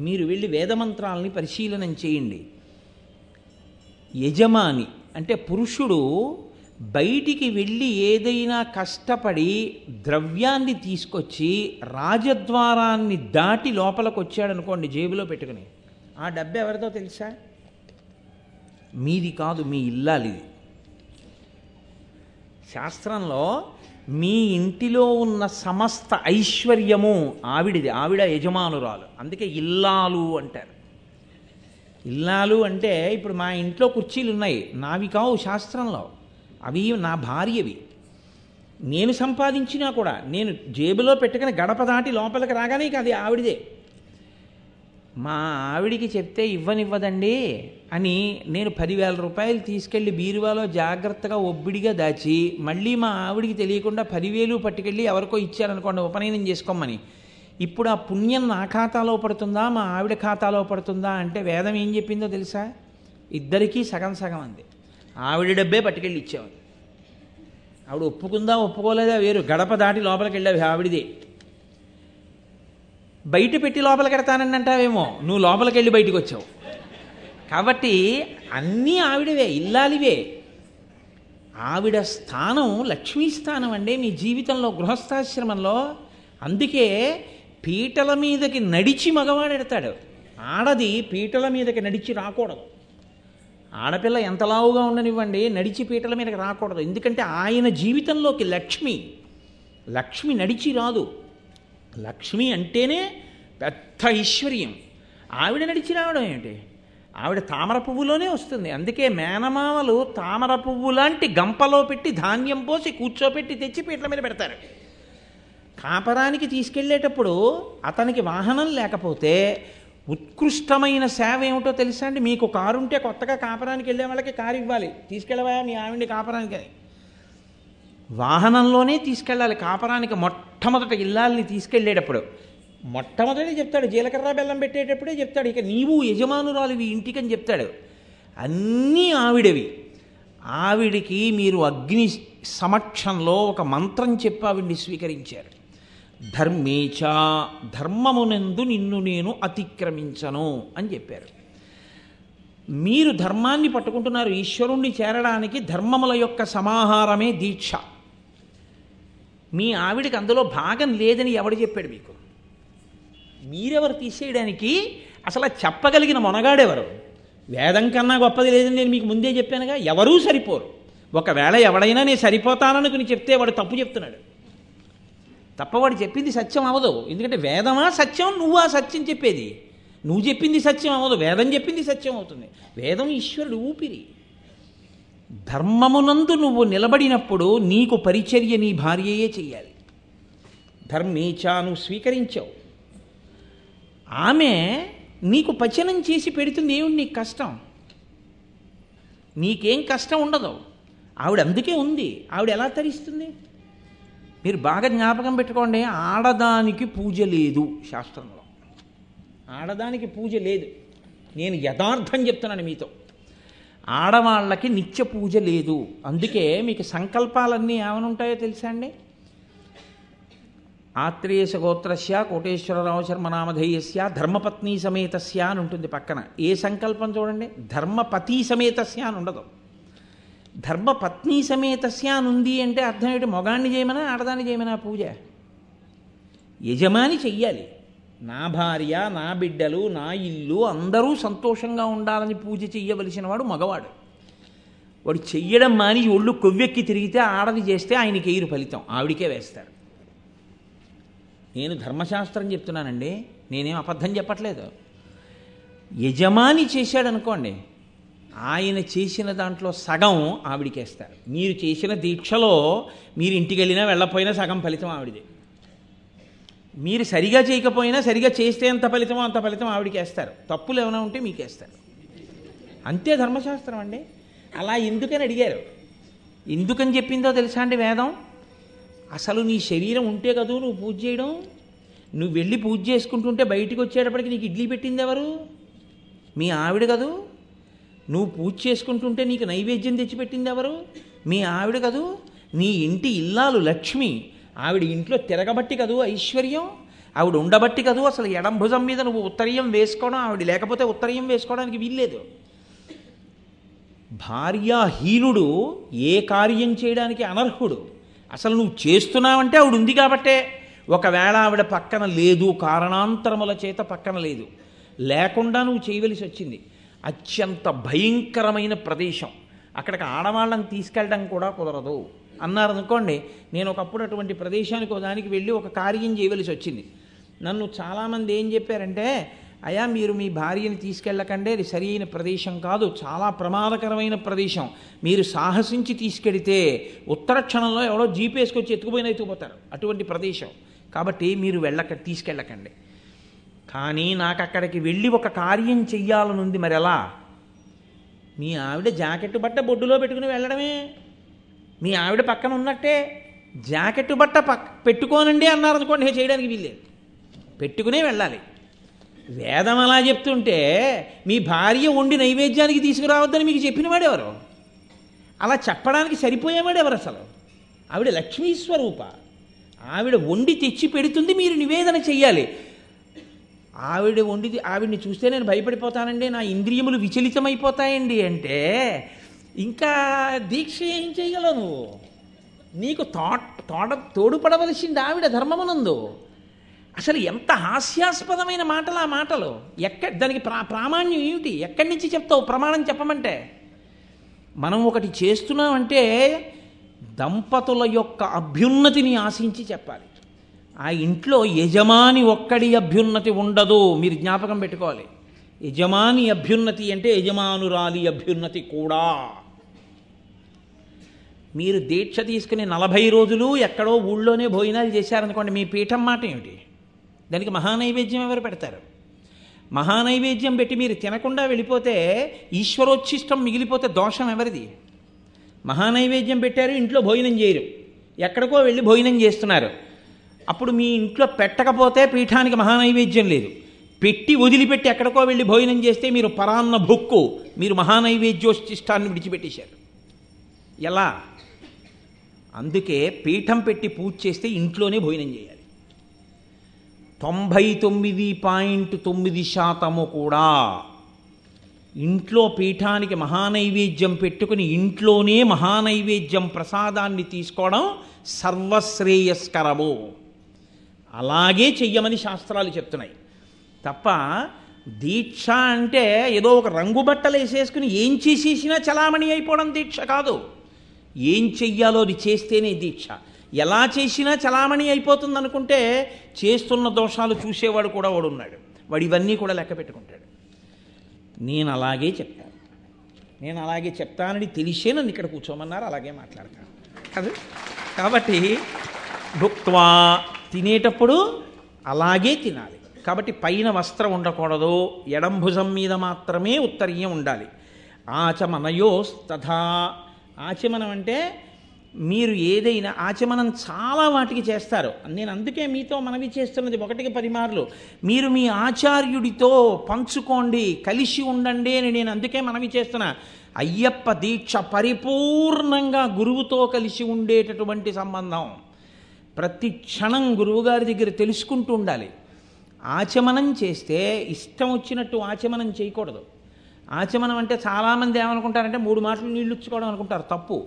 Speaker 1: మీరు వెళ్ళి వేదమంత్రాలని పరిశీలనం చేయండి. యజమాని అంటే పురుషుడు బయటికి వెళ్ళి ఏదైనా కష్టపడి ద్రవ్యాన్ని తీసుకొచ్చి రాజద్వారాన్ని దాటి లోపలికి వచ్చాడనుకోండి జేబులో పెట్టుకుని, ఆ డబ్బు ఎవరిదో తెలుసా? మీది కాదు, మీ ఇల్లాలిది. శాస్త్రంలో మీ ఇంటిలో ఉన్న సమస్త ఐశ్వర్యము ఆవిడిది, ఆవిడ యజమానురాలు. అందుకే ఇల్లాలు అంటారు. ఇల్లాలు అంటే ఇప్పుడు మా ఇంట్లో కుర్చీలు ఉన్నాయి, నావి కావు శాస్త్రంలో, అవి నా భార్యవి. నేను సంపాదించినా కూడా నేను జేబులో పెట్టుకుని గడప దాటి లోపలికి రాగానే అది ఆవిడిదే. మా ఆవిడికి చెప్తే ఇవ్వనివ్వదండి అని నేను 10,000 రూపాయలు తీసుకెళ్ళి బీరువాలో జాగ్రత్తగా ఒబ్బిడిగా దాచి మళ్ళీ మా ఆవిడికి తెలియకుండా 10,000 పట్టుకెళ్ళి ఎవరికో ఇచ్చారనుకోండి ఉపనయనం చేసుకోమని, ఇప్పుడు ఆ పుణ్యం నా ఖాతాలో పడుతుందా మా ఆవిడ ఖాతాలో పడుతుందా అంటే వేదం ఏం చెప్పిందో తెలుసా? ఇద్దరికీ సగం సగం అంది. ఆవిడ డబ్బే పట్టుకెళ్ళి ఇచ్చేవాడు. ఆవిడ ఒప్పుకుందా ఒప్పుకోలేదా వేరు, గడప దాటి లోపలికి వెళ్ళావి ఆవిడిదే. బయట పెట్టి లోపలికి వెడతానని అంటావేమో, నువ్వు లోపలికి వెళ్ళి బయటకు వచ్చావు. కాబట్టి అన్నీ ఆవిడవే, ఇల్లాలివే. ఆవిడ స్థానం లక్ష్మీ స్థానం అండి మీ జీవితంలో, గృహస్థాశ్రమంలో. అందుకే పీటల మీదకి నడిచి మగవాడెడతాడు, ఆడది పీటల మీదకి నడిచి రాకూడదు. ఆడపిల్ల ఎంత లావుగా ఉండనివ్వండి నడిచి పీటల మీదకి రాకూడదు. ఎందుకంటే ఆయన జీవితంలోకి లక్ష్మి నడిచి రాదు. లక్ష్మి అంటేనే పెద్ద ఐశ్వర్యం. ఆవిడ నడిచి రావడం ఏమిటి? ఆవిడ తామర పువ్వులోనే వస్తుంది. అందుకే మేనమామలు తామర పువ్వు లాంటి గంపలో పెట్టి ధాన్యం పోసి కూర్చోపెట్టి తెచ్చి పీటల మీద పెడతారు. కాపరానికి తీసుకెళ్ళేటప్పుడు అతనికి వాహనం లేకపోతే ఉత్కృష్టమైన సేవ ఏమిటో తెలుసా అండి? మీకు కారు ఉంటే కొత్తగా కాపరానికి వెళ్ళే వాళ్ళకి కారు ఇవ్వాలి, తీసుకెళ్ళవా మీ ఆవిడ్ని కాపరానికి అని. వాహనంలోనే తీసుకెళ్ళాలి కాపరానికి. మొట్టమొదట ఇల్లాలని తీసుకెళ్ళేటప్పుడు మొట్టమొదటి చెప్తాడు, జీలకర్ర బెల్లం పెట్టేటప్పుడే చెప్తాడు, ఇక నీవు యజమానురాలు ఈ ఇంటికని చెప్తాడు. అన్నీ ఆవిడవి. ఆవిడికి మీరు అగ్ని సమక్షంలో ఒక మంత్రం చెప్పి ఆవిడ్ని స్వీకరించారు. ధర్మేచ, ధర్మమునందు నిన్ను నేను అతిక్రమించను అని చెప్పారు. మీరు ధర్మాన్ని పట్టుకుంటున్నారు. ఈశ్వరుణ్ణి చేరడానికి ధర్మముల యొక్క సమాహారమే దీక్ష. మీ ఆవిడికి అందులో భాగం లేదని ఎవడు చెప్పాడు మీకు? మీరెవరు తీసేయడానికి? అసలు చెప్పగలిగిన మొనగాడెవరు? వేదం కన్నా గొప్పది లేదని నేను మీకు ముందే చెప్పానుగా. ఎవరూ సరిపోరు. ఒకవేళ ఎవడైనా నేను సరిపోతాననుకుని చెప్తే వాడు తప్పు చెప్తున్నాడు తప్ప వాడు చెప్పింది సత్యం అవ్వదు. ఎందుకంటే వేదమా సత్యం, నువ్వా సత్యం చెప్పేది? నువ్వు చెప్పింది సత్యం అవ్వదు, వేదం చెప్పింది సత్యం అవుతుంది. వేదం ఈశ్వరుడు ఊపిరి. ధర్మమునందు నువ్వు నిలబడినప్పుడు నీకు పరిచర్య నీ భార్యయే చెయ్యాలి. ధర్మేచా నువ్వు స్వీకరించావు, ఆమె నీకు పచనం చేసి పెడుతుంది. ఏమిటి నీకు కష్టం? నీకేం కష్టం ఉండదు. ఆవిడ అందుకే ఉంది. ఆవిడ ఎలా తరిస్తుంది? మీరు బాగా జ్ఞాపకం పెట్టుకోండి, ఆడదానికి పూజ లేదు శాస్త్రంలో. ఆడదానికి పూజ లేదు. నేను యథార్థం చెప్తున్నాను మీతో. ఆడవాళ్ళకి నిత్య పూజ లేదు. అందుకే మీకు సంకల్పాలన్నీ ఏమని ఉంటాయో తెలుసా అండి? ఆత్రేయస గోత్రస్య కోటేశ్వరరావు శర్మ నామధేయస్య ధర్మపత్ని సమేతస్య అని ఉంటుంది పక్కన. ఏ సంకల్పం చూడండి, ధర్మపతి సమేతస్య అని ఉండదు. ధర్మపత్ని సమేతస్య అని ఉంది అంటే అర్థం ఏంటి? మొగాన్ని చేయమనా ఆడదాన్ని చేయమనా పూజ? యజమాని చెయ్యాలి. నా భార్య, నా బిడ్డలు, నా ఇల్లు అందరూ సంతోషంగా ఉండాలని పూజ చెయ్యవలసిన వాడు మగవాడు. వాడు చెయ్యడం మాని ఒళ్ళు కొవ్వెక్కి తిరిగితే ఆడది చేస్తే ఆయనకి ఎయిరు ఫలితం, ఆవిడికే వేస్తారు. నేను ధర్మశాస్త్రం చెప్తున్నానండి, నేనేం అబద్ధం చెప్పట్లేదు. యజమాని చేశాడనుకోండి, ఆయన చేసిన దాంట్లో సగం ఆవిడికేస్తారు. మీరు చేసిన దీక్షలో మీరు ఇంటికి వెళ్ళినా వెళ్ళకపోయినా సగం ఫలితం ఆవిడిదే. మీరు సరిగా చేయకపోయినా సరిగా చేస్తే ఎంత ఫలితమో అంత ఫలితం ఆవిడికేస్తారు. తప్పులు ఏమైనా ఉంటే మీకేస్తారు. అంతే ధర్మశాస్త్రం అండి. అలా ఎందుకని అడిగారు? ఎందుకని చెప్పిందో తెలుసా అండి వేదం? అసలు నీ శరీరం ఉంటే కదూ నువ్వు పూజ చేయడం. నువ్వు వెళ్ళి పూజ చేసుకుంటుంటే బయటికి వచ్చేటప్పటికి నీకు ఇడ్లీ పెట్టింది ఎవరు? మీ ఆవిడ కదూ. నువ్వు పూజ చేసుకుంటుంటే నీకు నైవేద్యం తెచ్చిపెట్టింది ఎవరు? మీ ఆవిడ కదూ. నీ ఇంటి ఇల్లాలు లక్ష్మి, ఆవిడ ఇంట్లో తిరగబట్టి కదూ ఐశ్వర్యం, ఆవిడ ఉండబట్టి కదూ అసలు ఎడం భుజం మీద నువ్వు ఉత్తరీయం వేసుకోవడం, ఆవిడ లేకపోతే ఉత్తరీయం వేసుకోవడానికి వీల్లేదు. భార్యాహీనుడు ఏ కార్యం చేయడానికి అనర్హుడు. అసలు నువ్వు చేస్తున్నావంటే ఆవిడ ఉంది కాబట్టే. ఒకవేళ ఆవిడ పక్కన లేదు, కారణాంతరముల చేత పక్కన లేదు, లేకుండా నువ్వు చేయవలసి వచ్చింది. అత్యంత భయంకరమైన ప్రదేశం, అక్కడికి ఆడవాళ్ళని తీసుకెళ్ళడం కూడా కుదరదు అన్నారనుకోండి. నేను ఒకప్పుడు అటువంటి ప్రదేశానికి దానికి వెళ్ళి ఒక కార్యం చేయవలసి వచ్చింది. నన్ను చాలామంది ఏం చెప్పారంటే, అయ్యా మీరు మీ భార్యని తీసుకెళ్ళకండి, అది సరైన ప్రదేశం కాదు, చాలా ప్రమాదకరమైన ప్రదేశం, మీరు సాహసించి తీసుకెడితే ఉత్తర క్షణంలో ఎవడో జీప్ వేసుకొచ్చి ఎత్తుకుపోతారు అటువంటి ప్రదేశం, కాబట్టి మీరు తీసుకెళ్ళకండి. కానీ నాకు అక్కడికి వెళ్ళి ఒక కార్యం చెయ్యాలనుంది. మరి ఎలా? మీ ఆవిడ జాకెట్ బట్ట బొడ్డులో పెట్టుకుని వెళ్ళడమే. మీ ఆవిడ పక్కన ఉన్నట్టే జాకెట్ బట్ట పెట్టుకోనండి అన్నారనుకోండి, చేయడానికి వీల్లేదు, పెట్టుకునే వెళ్ళాలి. వేదం అలా చెప్తుంటే మీ భార్య వండి నైవేద్యానికి తీసుకురావద్దని మీకు చెప్పినవాడెవరు? అలా చెప్పడానికి సరిపోయేవాడు ఎవరు? అసలు ఆవిడ లక్ష్మీ స్వరూప, ఆవిడ వండి తెచ్చి పెడుతుంది, మీరు నివేదన చెయ్యాలి. ఆవిడ్ని చూస్తే నేను భయపడిపోతానండి, నా ఇంద్రియములు విచలితమైపోతాయండి అంటే ఇంకా దీక్ష ఏం చేయగలవు నువ్వు? నీకు తోడుపడవలసింది ఆవిడ ధర్మమునందు. అసలు ఎంత హాస్యాస్పదమైన మాటలు ఆ మాటలు! దానికి ప్రామాణ్యం ఏమిటి? ఎక్కడి నుంచి చెప్తావు ప్రమాణం చెప్పమంటే? మనం ఒకటి చేస్తున్నామంటే దంపతుల యొక్క అభ్యున్నతిని ఆశించి చెప్పాలి. ఆ ఇంట్లో యజమాని ఒక్కడి అభ్యున్నతి ఉండదు, మీరు జ్ఞాపకం పెట్టుకోవాలి. యజమాని అభ్యున్నతి అంటే యజమానురాలి అభ్యున్నతి కూడా. మీరు దీక్ష తీసుకుని 40 రోజులు ఎక్కడో ఊళ్ళోనే భోజనాలు చేశారనుకోండి, మీ పీఠం మాట ఏమిటి? దానికి మహానైవేద్యం ఎవరు పెడతారు? మహానైవేద్యం పెట్టి మీరు తినకుండా వెళ్ళిపోతే, ఈశ్వరోచ్ఛిష్టం మిగిలిపోతే దోషం ఎవరిది? మహానైవేద్యం పెట్టారు, ఇంట్లో భోజనం చేయరు, ఎక్కడికో వెళ్ళి భోజనం చేస్తున్నారు. అప్పుడు మీ ఇంట్లో పెట్టకపోతే పీఠానికి మహానైవేద్యం లేదు, పెట్టి వదిలిపెట్టి ఎక్కడికో వెళ్ళి భోజనం చేస్తే మీరు పరాన్న భుక్కు, మీరు మహానైవేద్యోచ్ఛిష్టాన్ని విడిచిపెట్టేశారు. ఎలా? అందుకే పీఠం పెట్టి పూజ చేస్తే ఇంట్లోనే భోజనం చేయాలి. 99.9% కూడా ఇంట్లో పీఠానికి మహానైవేద్యం పెట్టుకుని ఇంట్లోనే మహానైవేద్యం ప్రసాదాన్ని తీసుకోవడం సర్వశ్రేయస్కరము. అలాగే చెయ్యమని శాస్త్రాలు చెప్తున్నాయి తప్ప దీక్ష అంటే ఏదో ఒక రంగు బట్టలు వేసేసుకుని ఏం చేసేసినా చలామణి అయిపోవడం దీక్ష కాదు. ఏం చెయ్యాలో అది చేస్తేనే దీక్ష. ఎలా చేసినా చలామణి అయిపోతుంది అనుకుంటే చేస్తున్న దోషాలు చూసేవాడు కూడా వాడు ఉన్నాడు, వాడు ఇవన్నీ కూడా లెక్క పెట్టుకుంటాడు. నేను అలాగే చెప్తానని తెలిసే నన్ను ఇక్కడ కూర్చోమన్నారు, అలాగే మాట్లాడతాను కదా. కాబట్టి భుక్త్వా తినేటప్పుడు అలాగే తినాలి. కాబట్టి పైన వస్త్రం ఉండకూడదు, ఎడం భుజం మీద మాత్రమే ఉత్తరీయం ఉండాలి. ఆచమనయోస్తథా. ఆచమనం అంటే మీరు ఏదైనా ఆచమనం చాలా వాటికి చేస్తారు. నేను అందుకే మీతో మనవి చేస్తున్నది 1కి 10 మార్లు, మీరు మీ ఆచార్యుడితో పంచుకోండి, కలిసి ఉండండి అని నేను అందుకే మనవి చేస్తున్నా. అయ్యప్ప దీక్ష పరిపూర్ణంగా గురువుతో కలిసి ఉండేటటువంటి సంబంధం. ప్రతి క్షణం గురువుగారి దగ్గర తెలుసుకుంటూ ఉండాలి. ఆచమనం చేస్తే ఇష్టం వచ్చినట్టు ఆచమనం చేయకూడదు. ఆచమనం అంటే చాలామంది ఏమనుకుంటారంటే 3 మాటలు నీళ్ళు ఇచ్చుకోవడం అనుకుంటారు. తప్పు.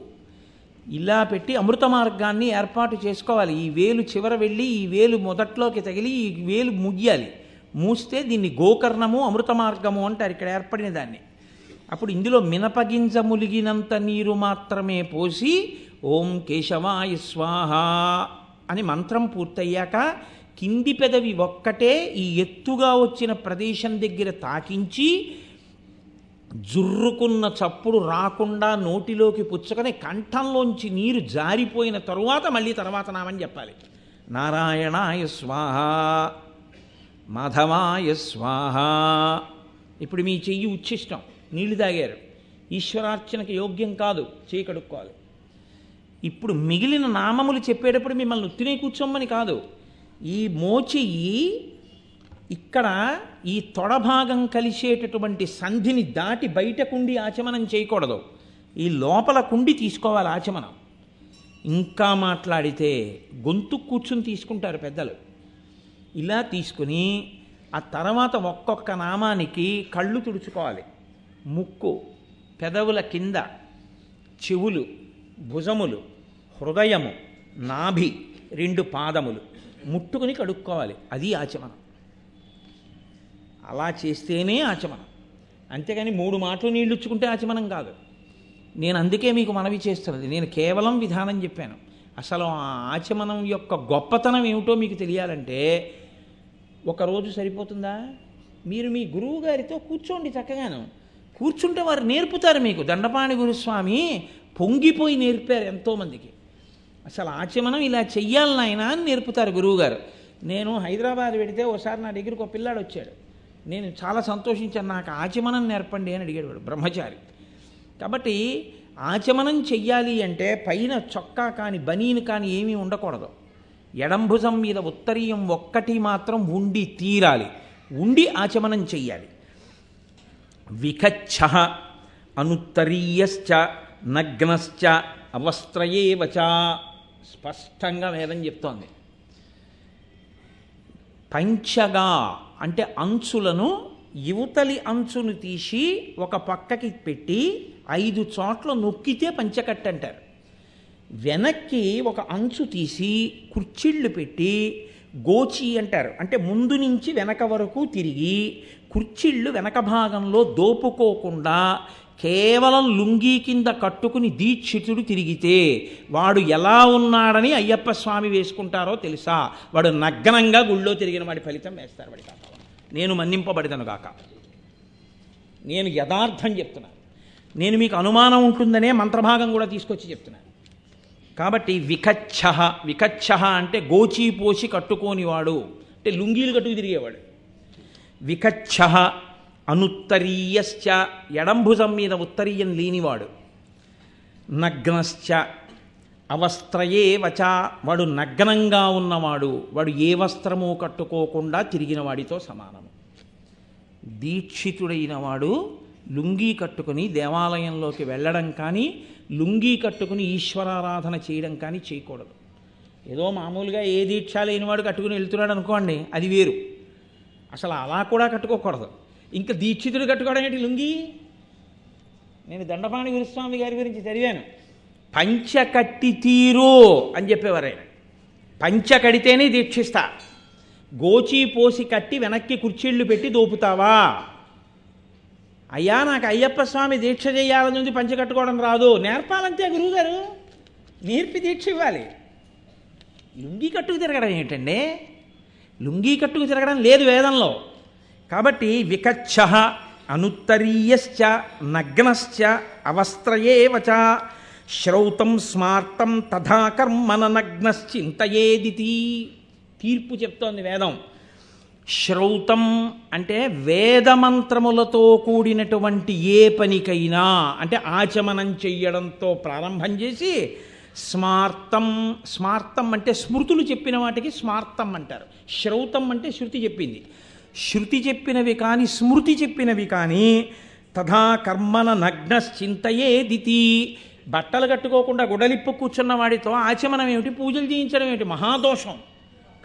Speaker 1: ఇలా పెట్టి అమృత మార్గాన్ని ఏర్పాటు చేసుకోవాలి. ఈ వేలు చివర వెళ్ళి ఈ వేలు మొదట్లోకి తగిలి ఈ వేలు ముగియాలి. మూస్తే దీన్ని గోకర్ణము అమృత మార్గము అంటారు ఇక్కడ ఏర్పడిన దాన్ని. అప్పుడు ఇందులో మినపగింజ ములిగినంత నీరు మాత్రమే పోసి ఓం కేశవాయ స్వాహ అని మంత్రం పూర్తయ్యాక కింది పెదవి ఒక్కటే ఈ ఎత్తుగా వచ్చిన ప్రదేశం దగ్గర తాకించి జుర్రుకున్న చప్పుడు రాకుండా నోటిలోకి పుచ్చుకొని కంఠంలోంచి నీరు జారిపోయిన తరువాత మళ్ళీ తర్వాత నామని చెప్పాలి. నారాయణాయ స్వాహ, మాధవాయ స్వాహ. ఇప్పుడు మీ చెయ్యి ఉచ్ఛిష్టం, నీళ్లు తాగారు, ఈశ్వరార్చనకి యోగ్యం కాదు, చేయి కడుక్కోవాలి. ఇప్పుడు మిగిలిన నామములు చెప్పేటప్పుడు మిమ్మల్ని ఉత్తినే కూర్చోమని కాదు. ఈ మోచెయ్యి ఇక్కడ ఈ తొడభాగం కలిసేటటువంటి సంధిని దాటి బయటకుండి ఆచమనం చేయకూడదు. ఈ లోపల కుండి తీసుకోవాలి ఆచమనం. ఇంకా మాట్లాడితే గొంతు కూర్చుని తీసుకుంటారు పెద్దలు. ఇలా తీసుకుని ఆ తర్వాత ఒక్కొక్క నామానికి కళ్ళు తుడుచుకోవాలి. ముక్కు, పెదవుల కింద, చెవులు, భుజములు, హృదయము, నాభి, 2 పాదములు ముట్టుకుని కడుక్కోవాలి. అది ఆచమనం. అలా చేస్తేనే ఆచమనం. అంతేగాని 3 మాటలు నీళ్ళు ఇచ్చుకుంటే ఆచమనం కాదు. నేను అందుకే మీకు మనవి చేస్తున్నది. నేను కేవలం విధానం చెప్పాను. అసలు ఆ ఆచమనం యొక్క గొప్పతనం ఏమిటో మీకు తెలియాలంటే ఒకరోజు సరిపోతుందా? మీరు మీ గురువు గారితో కూర్చోండి. చక్కగాను కూర్చుంటే వారు నేర్పుతారు మీకు. దండపాణి గురుస్వామి పొంగిపోయి నేర్పారు ఎంతోమందికి. అసలు ఆచమనం ఇలా చెయ్యాలి నాయన అని నేర్పుతారు గురువుగారు. నేను హైదరాబాద్ వెడితే ఒకసారి నా దగ్గరికి ఒక పిల్లాడు వచ్చాడు. నేను చాలా సంతోషించాను. నాకు ఆచమనం నేర్పండి అని అడిగాడు వాడు, బ్రహ్మచారి. కాబట్టి ఆచమనం చెయ్యాలి అంటే పైన చొక్కా కానీ బనీను కానీ ఏమీ ఉండకూడదు. ఎడంభుజం మీద ఉత్తరీయం ఒక్కటి మాత్రం ఉండి తీరాలి. ఉండి ఆచమనం చెయ్యాలి. వికచ్చ అనుత్తరీయశ్చ నగ్నశ్చ అవస్త్రయేవచ స్పష్టంగా వేదం చెప్తోంది. పంచగా అంటే అంచులను యువతలి అంచును తీసి ఒక పక్కకి పెట్టి 5 చోట్ల నొక్కితే పంచకట్టు అంటారు. వెనక్కి ఒక అంచు తీసి కుర్చీళ్ళు పెట్టి గోచి అంటారు. అంటే ముందు నుంచి వెనక వరకు తిరిగి కుర్చీళ్ళు వెనక భాగంలో దోపుకోకుండా కేవలం లుంగీ కింద కట్టుకుని దీక్షితుడు తిరిగితే వాడు ఎలా ఉన్నాడని అయ్యప్ప స్వామి వేసుకుంటారో తెలుసా? వాడు నగ్నంగా గుళ్ళో తిరిగిన వాడి ఫలితం వేస్తారు వాడి కాక. నేను మన్నింపబడిదను గాక. నేను యథార్థం చెప్తున్నాను. నేను మీకు అనుమానం ఉంటుందనే మంత్రభాగం కూడా తీసుకొచ్చి చెప్తున్నాను. కాబట్టి వికచ్చ, వికచ్చ అంటే గోచీపోసి కట్టుకోనివాడు, అంటే లుంగీలు కట్టుకు తిరిగేవాడు. వికచ్చ అనుత్తరీయశ్చ ఎడంభుజం మీద ఉత్తరీయం లేనివాడు. నగ్నశ్చ అవస్త్రయేవచ వాడు నగ్నంగా ఉన్నవాడు. వాడు ఏ వస్త్రము కట్టుకోకుండా తిరిగిన వాడితో సమానము. దీక్షితుడైన వాడు లుంగీ కట్టుకుని దేవాలయంలోకి వెళ్ళడం కానీ లుంగీ కట్టుకుని ఈశ్వరారాధన చేయడం కానీ చేయకూడదు. ఏదో మామూలుగా ఏ దీక్ష లేనివాడు కట్టుకుని వెళ్తున్నాడు అనుకోండి, అది వేరు. అసలు అలా కూడా కట్టుకోకూడదు. ఇంకా దీక్షితుడు కట్టుకోవడం ఏంటి లుంగీ? నేను దండపాణి గురుస్వామి గారి గురించి చదివాను. పంచకట్టి తీరు అని చెప్పేవారు ఆయన. పంచ కడితేనే దీక్షిస్తా, గోచి పోసి కట్టి వెనక్కి కుర్చీళ్ళు పెట్టి దోపుతావా? అయ్యా నాకు అయ్యప్ప స్వామి దీక్ష చేయాలని ఉంది, పంచ కట్టుకోవడం రాదు. నేర్పాలంతే గురువుగారు, నేర్పి దీక్ష ఇవ్వాలి. లుంగీ కట్టుకు తిరగడం ఏంటండి? లుంగీ కట్టుకు తిరగడం లేదు వేదంలో. కాబట్టి వికచ్చ అనుత్తరీయశ్చ నగ్నశ్చ అవస్త్రయేవచ శ్రౌతం స్మార్తం తథా కర్మన నగ్నశ్చింతయేదితి. తీర్పు చెప్తోంది వేదం. శ్రౌతం అంటే వేదమంత్రములతో కూడినటువంటి ఏ పనికైనా, అంటే ఆచమనం చెయ్యడంతో ప్రారంభం చేసి స్మార్తం, స్మార్తం అంటే స్మృతులు చెప్పిన వాటికి స్మార్తం అంటారు. శ్రౌతం అంటే శృతి చెప్పింది. శృతి చెప్పినవి కానీ స్మృతి చెప్పినవి కానీ తథా కర్మన నగ్నశ్చింతయేదితి బట్టలు కట్టుకోకుండా గుడలిప్పు కూర్చున్న వాడితో ఆచమనం ఏమిటి, పూజలు చేయించడం ఏమిటి? మహాదోషం.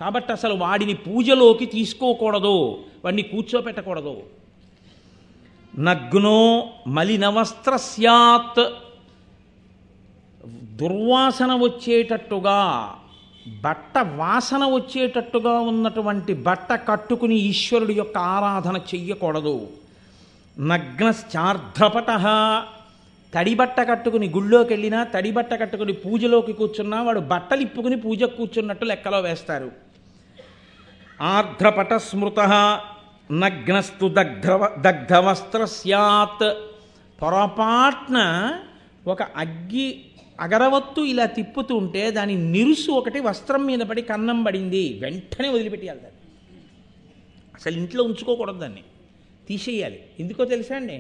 Speaker 1: కాబట్టి అసలు వాడిని పూజలోకి తీసుకోకూడదు, వాడిని కూర్చోపెట్టకూడదు. నగ్నో మలినవస్త్ర స్యాత్, దుర్వాసన వచ్చేటట్టుగా, బట్ట వాసన వచ్చేటట్టుగా ఉన్నటువంటి బట్ట కట్టుకుని ఈశ్వరుడి యొక్క ఆరాధన చెయ్యకూడదు. నగ్నశ్చార్ధ్రపట, తడిబట్ట కట్టుకుని గుళ్ళోకి వెళ్ళినా, తడిబట్ట కట్టుకుని పూజలోకి కూర్చున్నా వాడు బట్టలు ఇప్పుకుని పూజకు కూర్చున్నట్టు లెక్కలో వేస్తారు. ఆర్ధ్రపట స్మృత నగ్నస్తు దగ్ధవస్త్ర స్యాత్, పొరపాట్న ఒక అగరవత్తు ఇలా తిప్పుతుంటే దాని నిరుసు ఒకటి వస్త్రం మీద పడి కన్నం పడింది, వెంటనే వదిలిపెట్టేయాలి దాన్ని. అసలు ఇంట్లో ఉంచుకోకూడదు, దాన్ని తీసేయాలి. ఎందుకో తెలుసా అండి,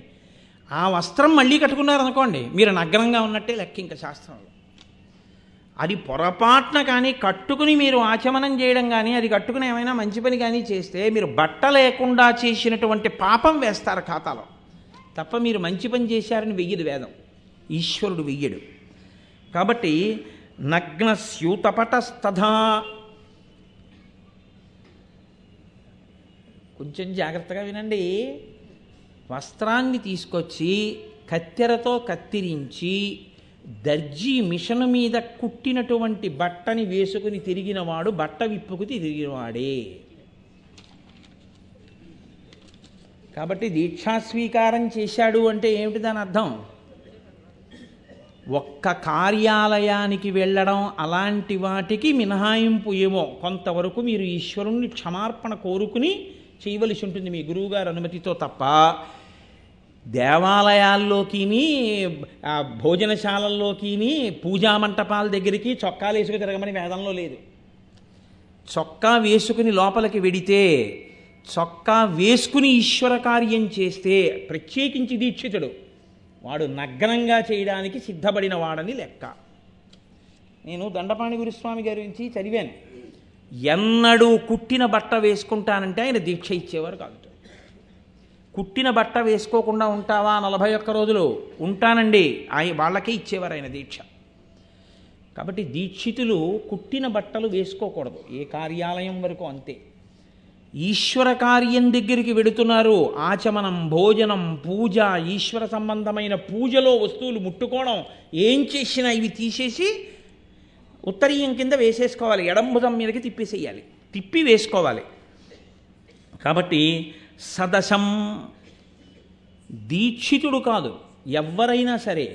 Speaker 1: ఆ వస్త్రం మళ్ళీ కట్టుకున్నారనుకోండి మీరు నగ్నంగా ఉన్నట్టే లెక్క ఇంకా శాస్త్రంలో. అది పొరపాటున కానీ కట్టుకుని మీరు ఆచమనం చేయడం కానీ, అది కట్టుకుని ఏమైనా మంచి పని కానీ చేస్తే మీరు బట్ట లేకుండా చేసినటువంటి పాపం వేస్తారు ఖాతాలో, తప్ప మీరు మంచి పని చేశారని వెయ్యదు వేదం, ఈశ్వరుడు వెయ్యడు. కాబట్టి నగ్నస్యూతపటస్తథా, కొంచెం జాగ్రత్తగా వినండి. వస్త్రాన్ని తీసుకొచ్చి కత్తెరతో కత్తిరించి దర్జీ మిషను మీద కుట్టినటువంటి బట్టని వేసుకుని తిరిగినవాడు బట్ట విప్పుకు తిరిగినవాడే. కాబట్టి దీక్షాస్వీకారం చేశాడు అంటే ఏమిటి దాని అర్థం? ఒక్క కార్యాలయానికి వెళ్ళడం అలాంటి వాటికి మినహాయింపు ఏమో కొంతవరకు మీరు ఈశ్వరుణ్ణి క్షమార్పణ కోరుకుని చేయవలసి ఉంటుంది మీ గురువుగారు అనుమతితో, తప్ప దేవాలయాల్లోకి, భోజనశాలల్లోకి, పూజా మంటపాల దగ్గరికి చొక్కాలు వేసుకుని తిరగమని వేదంలో లేదు. చొక్కా వేసుకుని లోపలికి వెడితే, చొక్కా వేసుకుని ఈశ్వర కార్యం చేస్తే, ప్రత్యేకించి దీక్షితుడు వాడు నగ్నంగా చేయడానికి సిద్ధపడిన వాడని లెక్క. నేను దండపాణి గురుస్వామి గారి గురించి చదివాను. ఎన్నడూ కుట్టిన బట్ట వేసుకుంటానంటే ఆయన దీక్ష ఇచ్చేవారు కాదు. కుట్టిన బట్ట వేసుకోకుండా ఉంటావా 41 రోజులు? ఉంటానండి, వాళ్ళకే ఇచ్చేవారు ఆయన దీక్ష. కాబట్టి దీక్షితులు కుట్టిన బట్టలు వేసుకోకూడదు, ఏ కార్యాలయం వరకు అంతే. ఈశ్వర కార్యం దగ్గరికి వెడుతున్నారు, ఆచమనం, భోజనం, పూజ, ఈశ్వర సంబంధమైన పూజలో వస్తువులు ముట్టుకోవడం, ఏం చేసినా ఇవి తీసేసి ఉత్తరీయం కింద వేసేసుకోవాలి, ఎడంభుజం మీదకి తిప్పేసేయాలి, తిప్పి వేసుకోవాలి. కాబట్టి సదశం, దీక్షితుడు కాదు ఎవరైనా సరే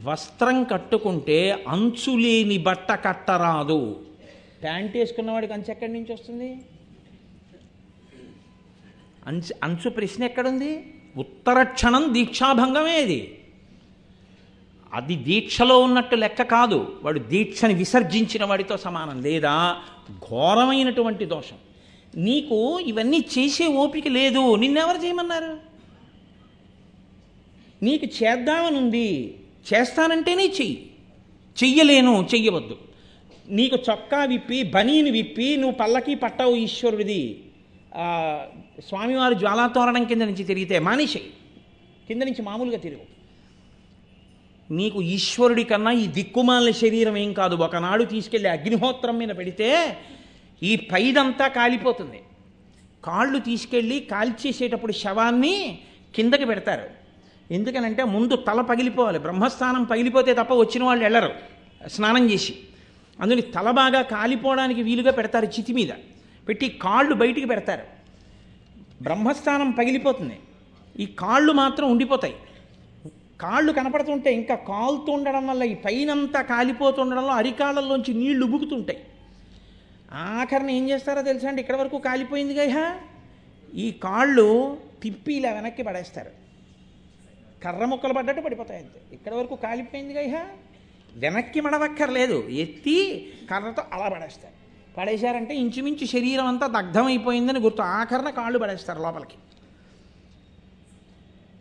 Speaker 1: వస్త్రం కట్టుకుంటే అంచులేని బట్ట కట్టరాదు. ప్యాంట్ వేసుకున్నవాడికి అంచు ఎక్కడి నుంచి వస్తుంది? అంచు ప్రశ్న ఎక్కడుంది? ఉత్తర క్షణం దీక్షాభంగమే అది దీక్షలో ఉన్నట్టు లెక్క కాదు, వాడు దీక్షని విసర్జించిన వాడితో సమానం, లేదా ఘోరమైనటువంటి దోషం. నీకు ఇవన్నీ చేసే ఓపిక లేదు, నిన్నెవరు చేయమన్నారు? నీకు చేద్దామనుంది, చేస్తానంటేనే చెయ్యలేను, చెయ్యవద్దు. నీకు చొక్కా విప్పి బనీని విప్పి నువ్వు పల్లకి పట్టావు ఈశ్వరుడిది, స్వామివారి జ్వాలాతోరణం కింద నుంచి తిరిగితే మానేసేయి, కింద నుంచి మామూలుగా తిరుగు. నీకు ఈశ్వరుడి కన్నా ఈ దిక్కుమాలిన శరీరం ఏం కాదు. ఒకనాడు తీసుకెళ్ళి అగ్నిహోత్రం మీద పెడితే ఈ పైదంతా కాలిపోతుంది. కాళ్ళు తీసుకెళ్ళి కాల్చేసేటప్పుడు శవాన్ని కిందకి పెడతారు. ఎందుకనంటే ముందు తల పగిలిపోవాలి, బ్రహ్మస్థానం పగిలిపోతే తప్ప వచ్చిన వాళ్ళు వెళ్ళరు స్నానం చేసి. అందుకని తల బాగా కాలిపోవడానికి వీలుగా పెడతారు, చితి మీద పెట్టి కాళ్ళు బయటికి పెడతారు. బ్రహ్మస్థానం పగిలిపోతుంది, ఈ కాళ్ళు మాత్రం ఉండిపోతాయి. కాళ్ళు కనపడుతుంటే ఇంకా కాలుతూ ఉండడం వల్ల ఈ పైనంతా కాలిపోతుండడంలో అరికాళ్ళల్లోంచి నీళ్లు ఉబుకుతుంటాయి. ఆఖరిని ఏం చేస్తారో తెలుసా అండి? ఇక్కడ వరకు కాలిపోయింది కదా, ఈ కాళ్ళు తిప్పి ఇలా వెనక్కి పడేస్తారు, కర్ర ముక్కలు పడ్డట్టు పడిపోతాయి అంతే. ఇక్కడ వరకు కాలిపోయింది కదా, వెనక్కి మడవక్కర్లేదు, ఎత్తి కర్రతో అలా పడేస్తారు. పడేశారంటే ఇంచుమించు శరీరం అంతా దగ్ధమైపోయిందని గుర్తు. ఆఖరణ కాళ్ళు పడేస్తారు లోపలికి.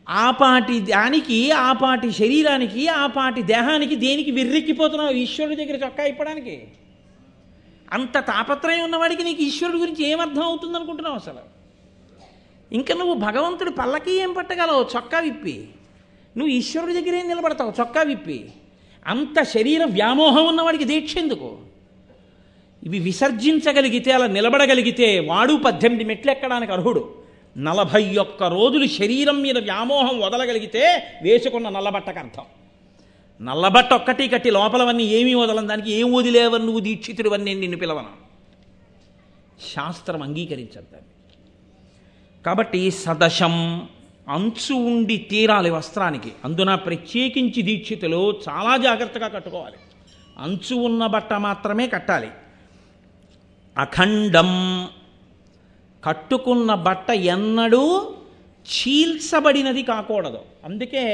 Speaker 1: ఆపాటి దానికి, ఆపాటి శరీరానికి, ఆపాటి దేహానికి దేనికి విర్రెక్కిపోతున్నావు? ఈశ్వరుడి దగ్గర చొక్కా ఇప్పడానికి. అంత తాపత్రయం ఉన్నవాడికి నీకు ఈశ్వరుడి గురించి ఏమర్థం అవుతుంది అనుకుంటున్నావు అసలు? ఇంకా నువ్వు భగవంతుడి పల్లకి ఏం పట్టగలవు చొక్కా విప్పి? నువ్వు ఈశ్వరుడి దగ్గర ఏం నిలబడతావు చొక్కా విప్పి? అంత శరీర వ్యామోహం ఉన్నవాడికి దీక్ష ఎందుకు? ఇవి విసర్జించగలిగితే, అలా నిలబడగలిగితే వాడు 18 మెట్లు ఎక్కడానికి అర్హుడు. 41 రోజులు శరీరం మీద వ్యామోహం వదలగలిగితే వేసుకున్న నల్లబట్టకు అర్థం. నల్లబట్ట ఒక్కటి కట్టి లోపలవన్నీ ఏమీ వదలని దానికి ఏం వదిలేవని నువ్వు దీక్షితుడివన్నీ నిన్ను పిలవను. శాస్త్రం అంగీకరించద్దు. కాబట్టి సదశం అంచు ఉండి తీరాలి వస్త్రానికి. అందున ప్రత్యేకించి దీక్షితులు చాలా జాగ్రత్తగా కట్టుకోవాలి. అంచు ఉన్న బట్ట మాత్రమే కట్టాలి. అఖండం కట్టుకున్న బట్ట ఎన్నడూ చీల్చబడినది కాకూడదు. అందుకే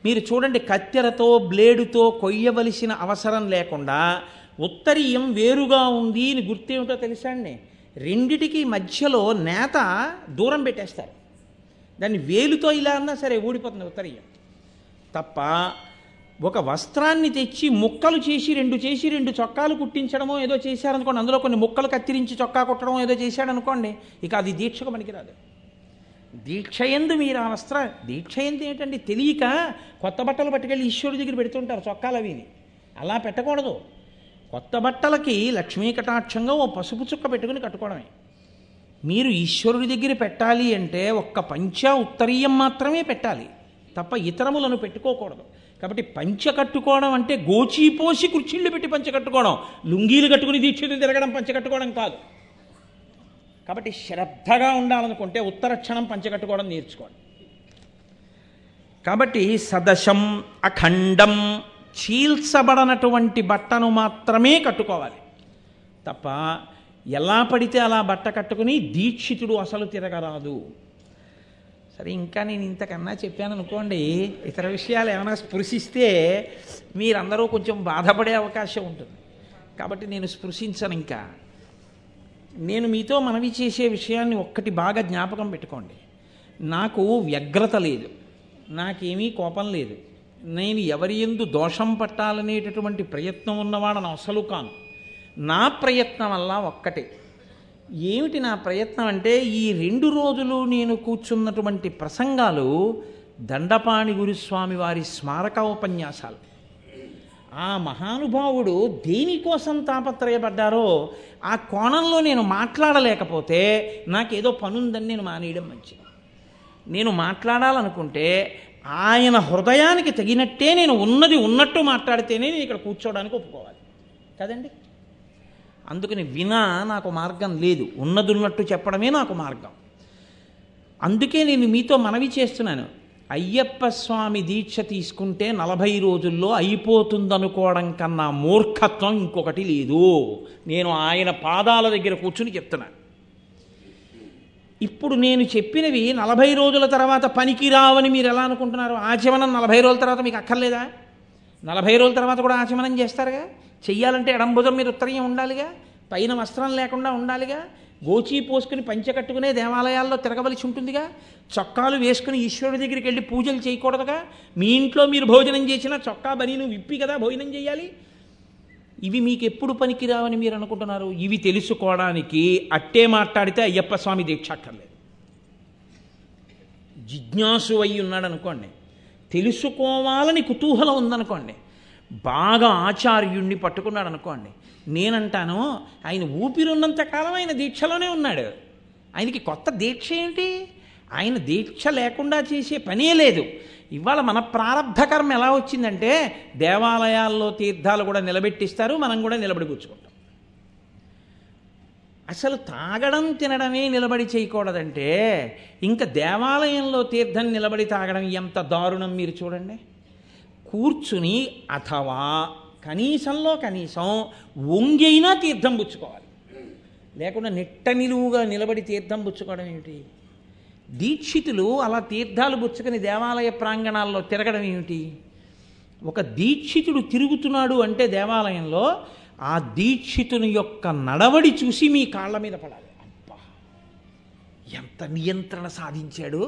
Speaker 1: మీరు చూడండి, కత్తెరతో బ్లేడుతో కొయ్యవలసిన అవసరం లేకుండా ఉత్తరీయం వేరుగా ఉంది అని గుర్తేమిటో తెలుసా అండి? రెండిటికి మధ్యలో నేత దూరం పెట్టేస్తారు. దాన్ని వేలుతో ఇలా అన్నా సరే ఊడిపోతుంది ఉత్తరీయం. తప్ప ఒక వస్త్రాన్ని తెచ్చి ముక్కలు చేసి రెండు చొక్కాలు కుట్టించడమో ఏదో చేశారనుకోండి, అందులో కొన్ని ముక్కలు కత్తిరించి చొక్కా కుట్టడం ఏదో చేశాడనుకోండి, ఇక అది దీక్షకు పనికిరాదు. దీక్ష ఎందు మీరు ఆ దీక్ష ఎందు ఏంటండి? తెలియక కొత్త బట్టలు పట్టుకెళ్ళి ఈశ్వరుడి దగ్గర పెడుతుంటారు చొక్కాలు అవిని. అలా పెట్టకూడదు. కొత్త బట్టలకి లక్ష్మీ కటాక్షంగా ఓ పసుపు చుక్క పెట్టుకుని కట్టుకోవడమే. మీరు ఈశ్వరుడి దగ్గర పెట్టాలి అంటే ఒక్క పంచ ఉత్తరీయం మాత్రమే పెట్టాలి, తప్ప ఇతరములను పెట్టుకోకూడదు. కాబట్టి పంచ కట్టుకోవడం అంటే గోచీపోసి కుర్చీళ్ళు పెట్టి పంచ కట్టుకోవడం, లుంగీలు కట్టుకుని దీక్షితులు తిరగడం పంచ కట్టుకోవడం కాదు. కాబట్టి శ్రద్ధగా ఉండాలనుకుంటే ఉత్తరక్షణం పంచ కట్టుకోవడం నేర్చుకోండి. కాబట్టి సదశం అఖండం చీల్చబడనటువంటి బట్టను మాత్రమే కట్టుకోవాలి తప్ప ఎలా పడితే అలా బట్ట కట్టుకుని దీక్షితుడు అసలు తిరగరాదు. సరే, ఇంకా నేను ఇంతకన్నా చెప్పాను అనుకోండి, ఇతర విషయాలు ఏమైనా స్పృశిస్తే మీరందరూ కొంచెం బాధపడే అవకాశం ఉంటుంది. కాబట్టి నేను స్పృశించను. ఇంకా నేను మీతో మనవి చేసే విషయాన్ని ఒక్కటి బాగా జ్ఞాపకం పెట్టుకోండి. నాకు వ్యగ్రత లేదు, నాకేమీ కోపం లేదు, నేను ఎవరి యందు దోషం పట్టాలనేటటువంటి ప్రయత్నం ఉన్నవాడని అసలు కాను. నా ప్రయత్నం వల్ల ఒక్కటే. ఏమిటి నా ప్రయత్నం అంటే, ఈ 2 రోజులు నేను కూర్చున్నటువంటి ప్రసంగాలు దండపాణి గురుస్వామి వారి స్మారక ఉపన్యాసాలు. ఆ మహానుభావుడు దేనికోసం తాపత్రయపడ్డారో ఆ కోణంలో నేను మాట్లాడలేకపోతే నాకేదో పనుందని నేను మానేయడం మంచిది. నేను మాట్లాడాలనుకుంటే ఆయన హృదయానికి తగినట్టే నేను ఉన్నది ఉన్నట్టు మాట్లాడితేనే నేను ఇక్కడ కూర్చోవడానికి ఒప్పుకోవాలి కదండి. అందుకని నాకు మార్గం లేదు, ఉన్నది ఉన్నట్టు చెప్పడమే నాకు మార్గం. అందుకే నేను మీతో మనవి చేస్తున్నాను, అయ్యప్ప స్వామి దీక్ష తీసుకుంటే 40 రోజుల్లో అయిపోతుందనుకోవడం కన్నా మూర్ఖత్వం ఇంకొకటి లేదు. నేను ఆయన పాదాల దగ్గర కూర్చుని చెప్తున్నాను. ఇప్పుడు నేను చెప్పినవి 40 రోజుల తర్వాత పనికి రావని మీరు ఎలా అనుకుంటున్నారు? ఆచమనం 40 రోజుల తర్వాత మీకు అక్కర్లేదా? 40 రోజుల తర్వాత కూడా ఆచమనం చేస్తారుగా. చెయ్యాలంటే ఎడంబుజం మీద ఉత్తరీయం ఉండాలిగా, పైన వస్త్రం లేకుండా ఉండాలిగా, గోచీ పోసుకుని పంచె కట్టుకునే దేవాలయాల్లో తిరగవలసి ఉంటుందిగా, చొక్కాలు వేసుకుని ఈశ్వరుడి దగ్గరికి వెళ్ళి పూజలు చేయకూడదుగా, మీ ఇంట్లో మీరు భోజనం చేసినా చొక్కా బనీను విప్పి కదా భోజనం చేయాలి. ఇవి మీకు ఎప్పుడు పనికిరావని మీరు అనుకుంటున్నారు? ఇవి తెలుసుకోవడానికి అట్టే మాట్లాడితే అయ్యప్ప స్వామి దీక్ష అక్కర్లేదు. జిజ్ఞాసు అయి ఉన్నాడు అనుకోండి, తెలుసుకోవాలని కుతూహలం ఉందనుకోండి, బాగా ఆచార్యుణ్ణి పట్టుకున్నాడు అనుకోండి, నేనంటాను ఆయన ఊపిరున్నంత కాలం ఆయన దీక్షలోనే ఉన్నాడు. ఆయనకి కొత్త దీక్ష ఏంటి? ఆయన దీక్ష లేకుండా చేసే పనే లేదు. ఇవాళ మన ప్రారబ్ధ కర్మ ఎలా వచ్చిందంటే దేవాలయాల్లో తీర్థాలు కూడా నిలబెట్టిస్తారు, మనం కూడా నిలబడి కూర్చుకుంటాం. అసలు తాగడం తినడమే నిలబడి చేయకూడదంటే ఇంకా దేవాలయంలో తీర్థం నిలబడి తాగడం ఎంత దారుణం మీరు చూడండి. కూర్చుని అథవా కనీసంలో కనీసం వంగైనా తీర్థం పుచ్చుకోవాలి, లేకుండా నిట్ట నిలువుగా నిలబడి తీర్థం పుచ్చుకోవడం ఏమిటి? దీక్షితులు అలా తీర్థాలు పుచ్చుకొని దేవాలయ ప్రాంగణాల్లో తిరగడం ఏమిటి? ఒక దీక్షితుడు తిరుగుతున్నాడు అంటే దేవాలయంలో ఆ దీక్షితుని యొక్క నడవడి చూసి మీ కాళ్ళ మీద పడాలి. అబ్బా, ఎంత నియంత్రణ సాధించాడు,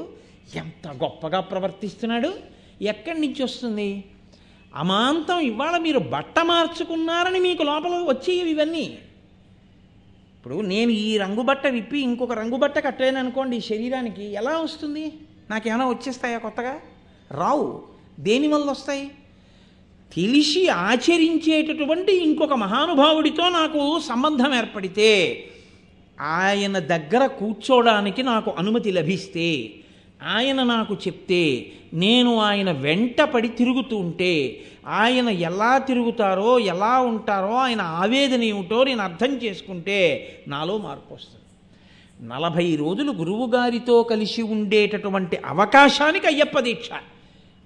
Speaker 1: ఎంత గొప్పగా ప్రవర్తిస్తున్నాడు. ఎక్కడి నుంచి వస్తుంది? అమాంతం ఇవాళ మీరు బట్ట మార్చుకున్నారని మీకు లోపల వచ్చేవి ఇవన్నీ. ఇప్పుడు నేను ఈ రంగు బట్ట విప్పి ఇంకొక రంగు బట్ట కట్టాను అనుకోండి, ఈ శరీరానికి ఎలా వస్తుంది? నాకేమైనా వచ్చేస్తాయా కొత్తగా? రావు. దేనివల్ల వస్తాయి? తెలిసి ఆచరించేటటువంటి ఇంకొక మహానుభావుడితో నాకు సంబంధం ఏర్పడితే, ఆయన దగ్గర కూర్చోడానికి నాకు అనుమతి లభిస్తే, ఆయన నాకు చెప్తే, నేను ఆయన వెంట పడి తిరుగుతూ ఉంటే, ఆయన ఎలా తిరుగుతారో ఎలా ఉంటారో ఆయన ఆవేదన ఏమిటో నేను అర్థం చేసుకుంటే నాలో మార్పు వస్తుంది. 40 రోజులు గురువుగారితో కలిసి ఉండేటటువంటి అవకాశానికి అయ్యప్ప దీక్ష.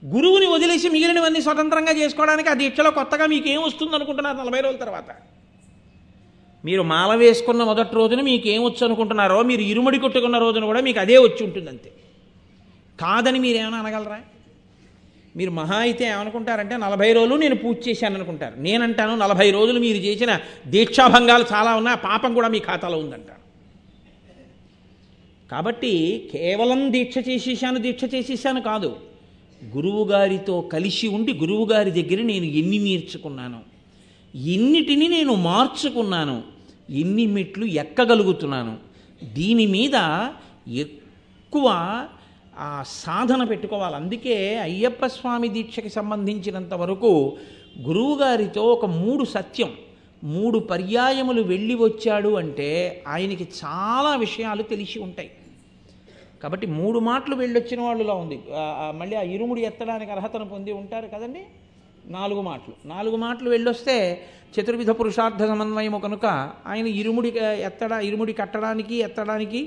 Speaker 1: గురువుని వదిలేసి మిగిలినవన్నీ స్వతంత్రంగా చేసుకోవడానికి ఆ దీక్షలో కొత్తగా మీకేం వస్తుంది అనుకుంటున్నారు 40 రోజుల తర్వాత? మీరు మాల వేసుకున్న మొదటి రోజున మీకు ఏమొచ్చు అనుకుంటున్నారో, మీరు ఇరుముడి కొట్టుకున్న రోజున కూడా మీకు అదే వచ్చి ఉంటుంది అంతే. కాదని మీరేమైనా అనగలరా? మీరు మహా అయితే ఏమనుకుంటారంటే 40 రోజులు నేను పూజ చేశాను అనుకుంటారు. నేనంటాను 40 రోజులు మీరు చేసిన దీక్షాభంగాలు చాలా ఉన్నాయి, ఆ పాపం కూడా మీ ఖాతాలో ఉందంటాను. కాబట్టి కేవలం దీక్ష చేసేసాను కాదు, గురువుగారితో కలిసి ఉండి గురువుగారి దగ్గర నేను ఎన్ని నేర్చుకున్నాను, ఎన్నిటిని నేను మార్చుకున్నాను, ఎన్ని మెట్లు ఎక్కగలుగుతున్నాను, దీని మీద ఎక్కువ ఆ సాధన పెట్టుకోవాలి. అందుకే అయ్యప్ప స్వామి దీక్షకి సంబంధించినంత వరకు గురువుగారితో ఒక 3 సత్యం 3 పర్యాయములు వెళ్ళి వచ్చాడు అంటే ఆయనకి చాలా విషయాలు తెలిసి ఉంటాయి. కాబట్టి 3 మాటలు వెళ్ళొచ్చిన వాళ్ళులా ఉంది. మళ్ళీ ఆ ఇరుముడి ఎత్తడానికి అర్హతను పొంది ఉంటారు కదండి. 4 మాటలు వెళ్ళొస్తే చతుర్విధ పురుషార్థ సమన్వయము కనుక ఆయన ఇరుముడి కట్టడానికి ఎత్తడానికి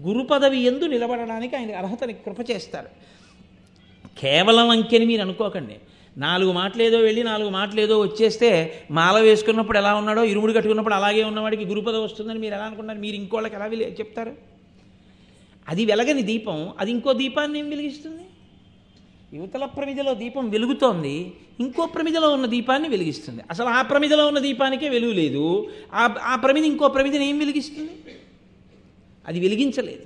Speaker 1: గురు పదవి యందు నిలబడడానికి ఆయన అర్హతని కృప చేస్తారు. కేవలం అంకెని మీరు అనుకోకండి. 4 మాటలు ఏదో వెళ్ళి 4 మాటలు ఏదో వచ్చేస్తే మాల వేసుకున్నప్పుడు ఎలా ఉన్నాడో ఇరుముడి కట్టుకున్నప్పుడు అలాగే ఉన్నవాడికి గురు పదవి వస్తుందని మీరు ఎలా అనుకుంటున్నారు? మీరు ఇంకోళ్ళకి ఎలా చెప్తారు? అది వెలగని దీపం అది ఇంకో దీపాన్ని ఏం వెలిగిస్తుంది? యువతల ప్రమిదలో దీపం వెలుగుతోంది, ఇంకో ప్రమిదలో ఉన్న దీపాన్ని వెలిగిస్తుంది. అసలు ఆ ప్రమిదలో ఉన్న దీపానికే వెలుగు లేదు, ఆ ప్రమిద ఇంకో ప్రమిదని ఏం వెలిగిస్తుంది? అది వెలిగించలేదు.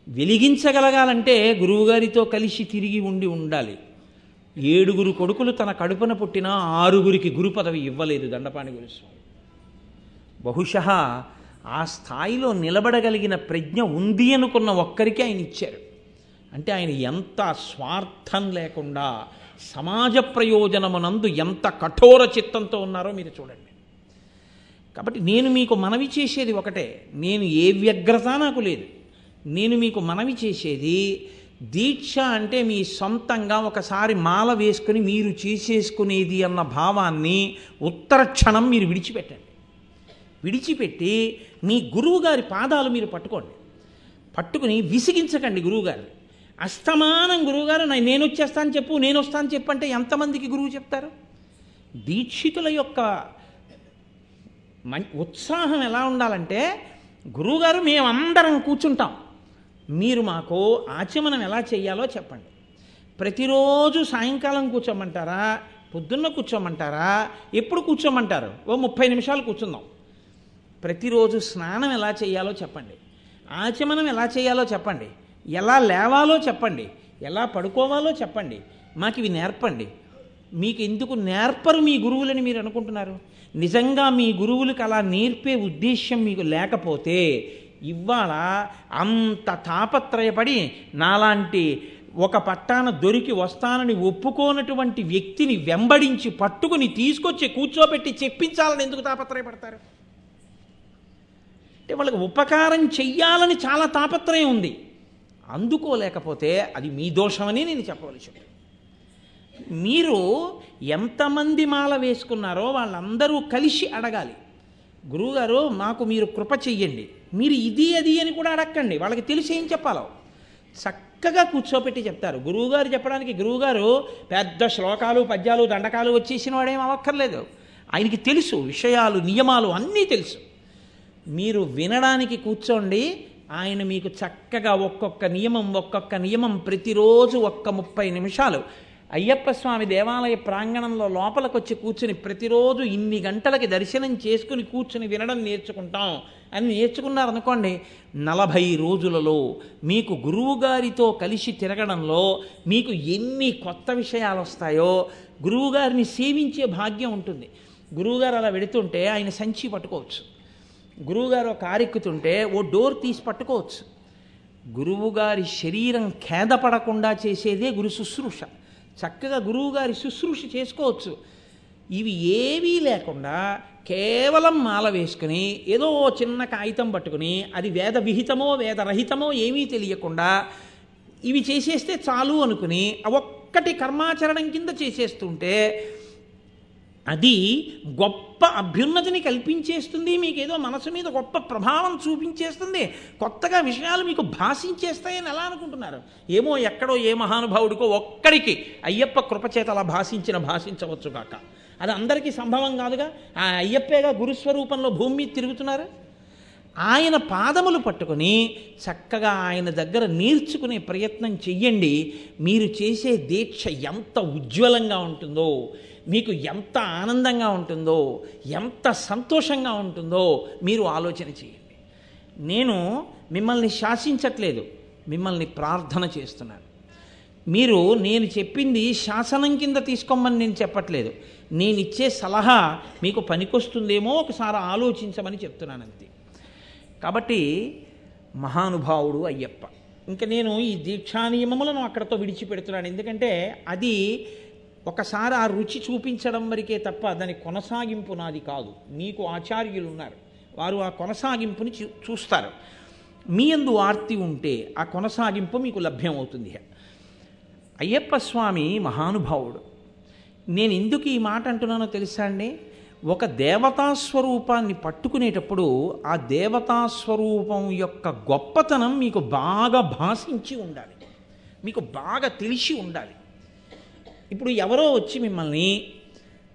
Speaker 1: వెలిగించగలగాలంటే గురువుగారితో కలిసి తిరిగి ఉండాలి. 7 కొడుకులు తన కడుపున పుట్టిన 6 గురు పదవి ఇవ్వలేదు దండపాణి గురుస్వామి. బహుశः ఆ స్థాయిలో నిలబడగలిగిన ప్రజ్ఞ ఉంది అనుకున్న ఒక్కరికి ఆయన ఇచ్చారు. అంటే ఆయన ఎంత స్వార్థం లేకుండా సమాజ ప్రయోజనమునందు ఎంత కఠోర చిత్తంతో ఉన్నారో మీరు చూడండి. కాబట్టి నేను మీకు మనవి చేసేది ఒకటే, నేను ఏ వ్యగ్రత నాకు లేదు. నేను మీకు మనవి చేసేది, దీక్ష అంటే మీ సొంతంగా ఒకసారి మాల వేసుకుని మీరు చేసేసుకునేది అన్న భావాన్ని ఉత్తర క్షణం మీరు విడిచిపెట్టి మీ గురువుగారి పాదాలు మీరు పట్టుకుని విసిగించకండి గురువుగారిని. అస్తమానం గురువుగారు నేను వచ్చేస్తాను చెప్పు, నేను వస్తాను చెప్పు అంటే ఎంతమందికి గురువు చెప్తారు? దీక్షితుల యొక్క ఉత్సాహం ఎలా ఉండాలంటే, గురువుగారు మేమందరం కూర్చుంటాం, మీరు మాకు ఆచమనం ఎలా చెయ్యాలో చెప్పండి. ప్రతిరోజు సాయంకాలం కూర్చోమంటారా, పొద్దున్న కూర్చోమంటారా, ఎప్పుడు కూర్చోమంటారు? ఓ 30 నిమిషాలు కూర్చుందాం. ప్రతిరోజు స్నానం ఎలా చేయాలో చెప్పండి, ఆచమనం ఎలా చేయాలో చెప్పండి, ఎలా లేవాలో చెప్పండి, ఎలా పడుకోవాలో చెప్పండి, మాకు ఇవి నేర్పండి. మీకు ఎందుకు నేర్పరు మీ గురువులని మీరు అనుకుంటున్నారు? నిజంగా మీ గురువులకు అలా నేర్పే ఉద్దేశ్యం మీకు లేకపోతే ఇవాళ అంత తాపత్రయపడి నాలాంటి ఒక పట్టాన దొరికి వస్తానని ఒప్పుకోనటువంటి వ్యక్తిని వెంబడించి పట్టుకుని తీసుకొచ్చి కూర్చోబెట్టి చెప్పించాలని ఎందుకు తాపత్రయపడతారు? అంటే వాళ్ళకి ఉపకారం చెయ్యాలని చాలా తాపత్రయం ఉంది, అందుకోలేకపోతే అది మీ దోషమని నేను చెప్పవలసి ఉంది. మీరు ఎంతమంది మాల వేసుకున్నారో వాళ్ళందరూ కలిసి అడగాలి, గురువుగారు మాకు మీరు కృప చెయ్యండి. మీరు ఇది అది అని కూడా అడగండి, వాళ్ళకి తెలిసి ఏం చెప్పాలో చక్కగా కూర్చోపెట్టి చెప్తారు. గురువుగారు చెప్పడానికి గురువుగారు పెద్ద శ్లోకాలు పద్యాలు దండకాలు వచ్చేసిన వాడేం అక్కర్లేదు. ఆయనకి తెలుసు, విషయాలు నియమాలు అన్నీ తెలుసు. మీరు వినడానికి కూర్చోండి, ఆయన మీకు చక్కగా ఒక్కొక్క నియమం ప్రతిరోజు 30 నిమిషాలు అయ్యప్ప స్వామి దేవాలయ ప్రాంగణంలో లోపలికి వచ్చి కూర్చుని ప్రతిరోజు ఇన్ని గంటలకి దర్శనం చేసుకుని కూర్చుని వినడం నేర్చుకుంటాం అని నేర్చుకున్నారనుకోండి, 40 రోజులలో మీకు గురువుగారితో కలిసి తిరగడంలో మీకు ఎన్ని కొత్త విషయాలు వస్తాయో, గురువుగారిని సేవించే భాగ్యం ఉంటుంది. గురువుగారు అలా వెడుతుంటే ఆయన సంచి పట్టుకోవచ్చు, గురువుగారు ఒక కారెక్కుతుంటే ఓ డోర్ తీసి పట్టుకోవచ్చు. గురువుగారి శరీరం ఖేదపడకుండా చేసేదే గురు శుశ్రూష. చక్కగా గురువుగారి శుశ్రూష చేసుకోవచ్చు. ఇవి ఏవీ లేకుండా కేవలం మాల వేసుకుని ఏదో చిన్న కాగితం పట్టుకుని అది వేద విహితమో వేదరహితమో ఏమీ తెలియకుండా ఇవి చేసేస్తే చాలు అనుకుని ఒక్కటి కర్మాచరణం కింద చేసేస్తుంటే అది గొప్ప అభ్యున్నతిని కల్పించేస్తుంది, మీకు ఏదో మనసు మీద గొప్ప ప్రభావం చూపించేస్తుంది, కొత్తగా విషయాలు మీకు భాషించేస్తాయని ఎలా అనుకుంటున్నారు? ఏమో ఎక్కడో ఏ మహానుభావుడికో ఒక్కడికి అయ్యప్ప కృపచేత అలా భాషించవచ్చు కాక, అది అందరికీ సంభవం కాదుగా. ఆ అయ్యప్పేగా గురుస్వరూపంలో భూమి మీద తిరుగుతున్నారు. ఆయన పాదములు పట్టుకొని చక్కగా ఆయన దగ్గర నేర్చుకునే ప్రయత్నం చెయ్యండి. మీరు చేసే దీక్ష ఎంత ఉజ్వలంగా ఉంటుందో, మీకు ఎంత ఆనందంగా ఉంటుందో, ఎంత సంతోషంగా ఉంటుందో మీరు ఆలోచన చేయండి. నేను మిమ్మల్ని శాసించట్లేదు, మిమ్మల్ని ప్రార్థన చేస్తున్నాను. మీరు నేను చెప్పింది శాసనం కింద తీసుకోమని నేను చెప్పట్లేదు, నేను ఇచ్చే సలహా మీకు పనికొస్తుందేమో ఒకసారి ఆలోచించమని చెప్తున్నాను అంతే. కాబట్టి మహానుభావుడు అయ్యప్ప. ఇంకా నేను ఈ దీక్షా నియమములను అక్కడతో విడిచిపెడుతున్నాను, ఎందుకంటే అది ఒకసారి ఆ రుచి చూపించడం వరకే తప్ప దాని కొనసాగింపు నాది కాదు. మీకు ఆచార్యులు ఉన్నారు, వారు ఆ కొనసాగింపుని చూస్తారు. మీ యందు ఆర్తి ఉంటే ఆ కొనసాగింపు మీకు లభ్యమవుతుంది. అయ్యప్ప స్వామి మహానుభావుడు. నేను ఎందుకు ఈ మాట అంటున్నానో తెలుసా అండి? ఒక దేవతాస్వరూపాన్ని పట్టుకునేటప్పుడు ఆ దేవతాస్వరూపం యొక్క గొప్పతనం మీకు బాగా భాషించి ఉండాలి, మీకు బాగా తెలిసి ఉండాలి. ఇప్పుడు ఎవరో వచ్చి మిమ్మల్ని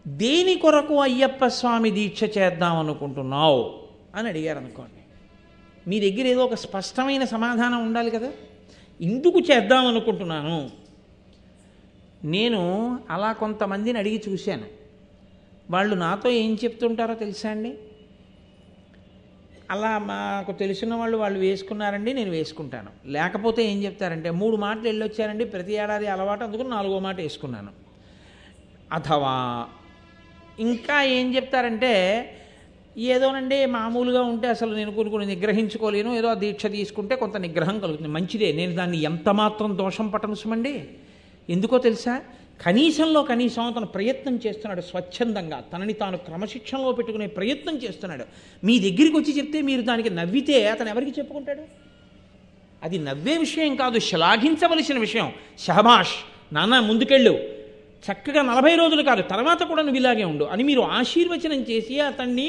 Speaker 1: దేని కొరకు అయ్యప్ప స్వామి దీక్ష చేద్దాం అనుకుంటున్నావు అని అడిగారు అనుకోండి, మీ దగ్గర ఏదో ఒక స్పష్టమైన సమాధానం ఉండాలి కదా. ఎందుకు చేద్దాం అనుకుంటున్నాను? నేను అలా కొంతమందిని అడిగి చూశాను. వాళ్ళు నాతో ఏం చెప్తుంటారో తెలుసా అండి? అలా మాకు తెలిసిన వాళ్ళు వేసుకున్నారండి, నేను వేసుకుంటాను. లేకపోతే ఏం చెప్తారంటే 3 మాటలు వెళ్ళొచ్చారండి, ప్రతి ఏడాది అలవాటు, అందుకని 4వ మాట వేసుకున్నాను. అథవా ఇంకా ఏం చెప్తారంటే ఏదోనండి మామూలుగా ఉంటే అసలు నేను కొన్ని నిగ్రహించుకోలేను, ఏదో ఆ దీక్ష తీసుకుంటే కొంత నిగ్రహం కలుగుతుంది, మంచిదే, నేను దాన్ని ఎంత మాత్రం దోషం పట్టనుసమండి. ఎందుకో తెలుసా? కనీసంలో కనీసం అతను ప్రయత్నం చేస్తున్నాడు, స్వచ్ఛందంగా తనని తాను క్రమశిక్షణలో పెట్టుకునే ప్రయత్నం చేస్తున్నాడు. మీ దగ్గరికి వచ్చి చెప్తే మీరు దానికి నవ్వితే అతను ఎవరికి చెప్పుకుంటాడు? అది నవ్వే విషయం కాదు, శ్లాఘించవలసిన విషయం. షహబాష్ నాన్న, ముందుకెళ్ళు, చక్కగా 40 రోజులు కాదు తర్వాత కూడా నువ్వు ఇలాగే ఉండు అని మీరు ఆశీర్వచనం చేసి అతన్ని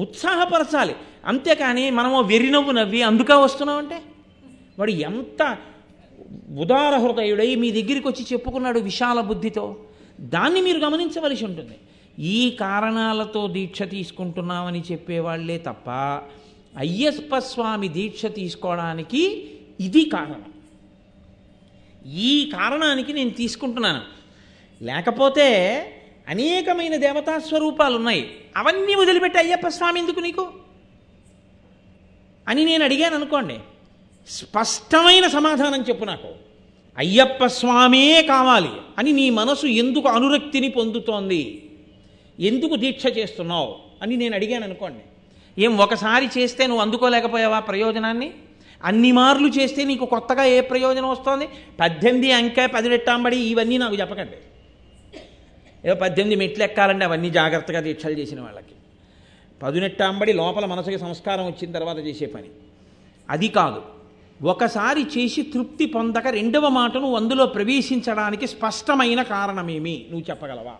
Speaker 1: ఉత్సాహపరచాలి. అంతేకాని మనము వెర్రినవ్వు నవ్వి అందుకా వస్తున్నామంటే వాడు ఎంత ఉదార హృదయుడై మీ దగ్గరికి వచ్చి చెప్పుకున్నాడు విశాల బుద్ధితో, దాన్ని మీరు గమనించవలసి ఉంటుంది. ఈ కారణాలతో దీక్ష తీసుకుంటున్నామని చెప్పేవాళ్లే తప్ప అయ్యప్ప స్వామి దీక్ష తీసుకోవడానికి ఇది కారణం, ఈ కారణానికి నేను తీసుకుంటున్నాను. లేకపోతే అనేకమైన దేవతా స్వరూపాలు ఉన్నాయి, అవన్నీ వదిలిపెట్టి అయ్యప్ప స్వామి ఎందుకు నీకు అని నేను అడిగాను అనుకోండి, స్పష్టమైన సమాధానం చెప్పు నాకు. అయ్యప్ప స్వామే కావాలి అని నీ మనసు ఎందుకు అనురక్తిని పొందుతోంది, ఎందుకు దీక్ష చేస్తున్నావు అని నేను అడిగాను అనుకోండి. ఏం ఒకసారి చేస్తే నువ్వు అందుకోలేకపోయావా ప్రయోజనాన్ని? అన్ని మార్లు చేస్తే నీకు కొత్తగా ఏ ప్రయోజనం వస్తుంది? 18 అంకె 10 రెట్టాంబడి ఇవన్నీ నాకు చెప్పకండి. ఏదో 18 మెట్లు ఎక్కాలండి, అవన్నీ జాగ్రత్తగా దీక్షలు చేసిన వాళ్ళకి. 10 నెట్టాంబడి లోపల మనసుకి సంస్కారం వచ్చిన తర్వాత చేసే పని అది కాదు. ఒకసారి చేసి తృప్తి పొందక 2వ మాట నువ్వు అందులో ప్రవేశించడానికి స్పష్టమైన కారణమేమి నువ్వు చెప్పగలవా?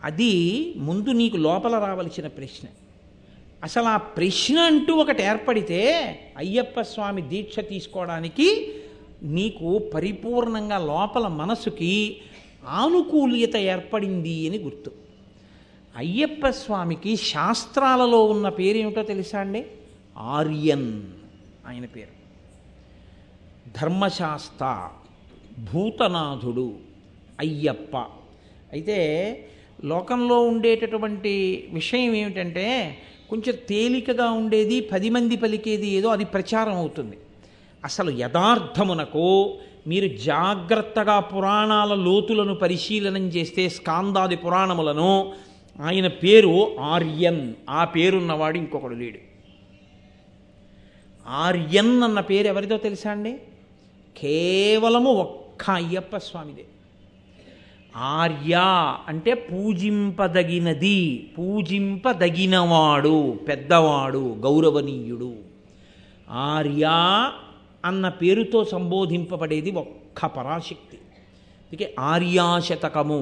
Speaker 1: అది ముందు నీకు లోపల రావలసిన ప్రశ్న. అసలు ఆ ప్రశ్న అంటూ ఒకటి ఏర్పడితే అయ్యప్ప స్వామి దీక్ష తీసుకోవడానికి నీకు పరిపూర్ణంగా లోపల మనసుకి ఆనుకూల్యత ఏర్పడింది అని గుర్తు. అయ్యప్ప స్వామికి శాస్త్రాలలో ఉన్న పేరేమిటో తెలుసా అండి? ఆర్యన్ ఆయన పేరు. ధర్మశాస్త్ర, భూతనాథుడు, అయ్యప్ప. అయితే లోకంలో ఉండేటటువంటి విషయం ఏమిటంటే కొంచెం తేలికగా ఉండేది 10 మంది పలికేది ఏదో అది ప్రచారం అవుతుంది. అసలు యథార్థమునకు మీరు జాగ్రత్తగా పురాణాల లోతులను పరిశీలనం చేస్తే స్కాందాది పురాణములను, ఆయన పేరు ఆర్యన్. ఆ పేరున్నవాడు ఇంకొకడు లేడు. ఆర్యన్ అన్న పేరు ఎవరిదో తెలుసా అండి? కేవలము ఒక్క అయ్యప్ప స్వామిదే. ఆర్య అంటే పూజింపదగినది, పూజింపదగినవాడు, పెద్దవాడు, గౌరవనీయుడు. ఆర్య అన్న పేరుతో సంబోధింపబడేది ఒక్క పరాశక్తి. అందుకే ఆర్యాశతకము.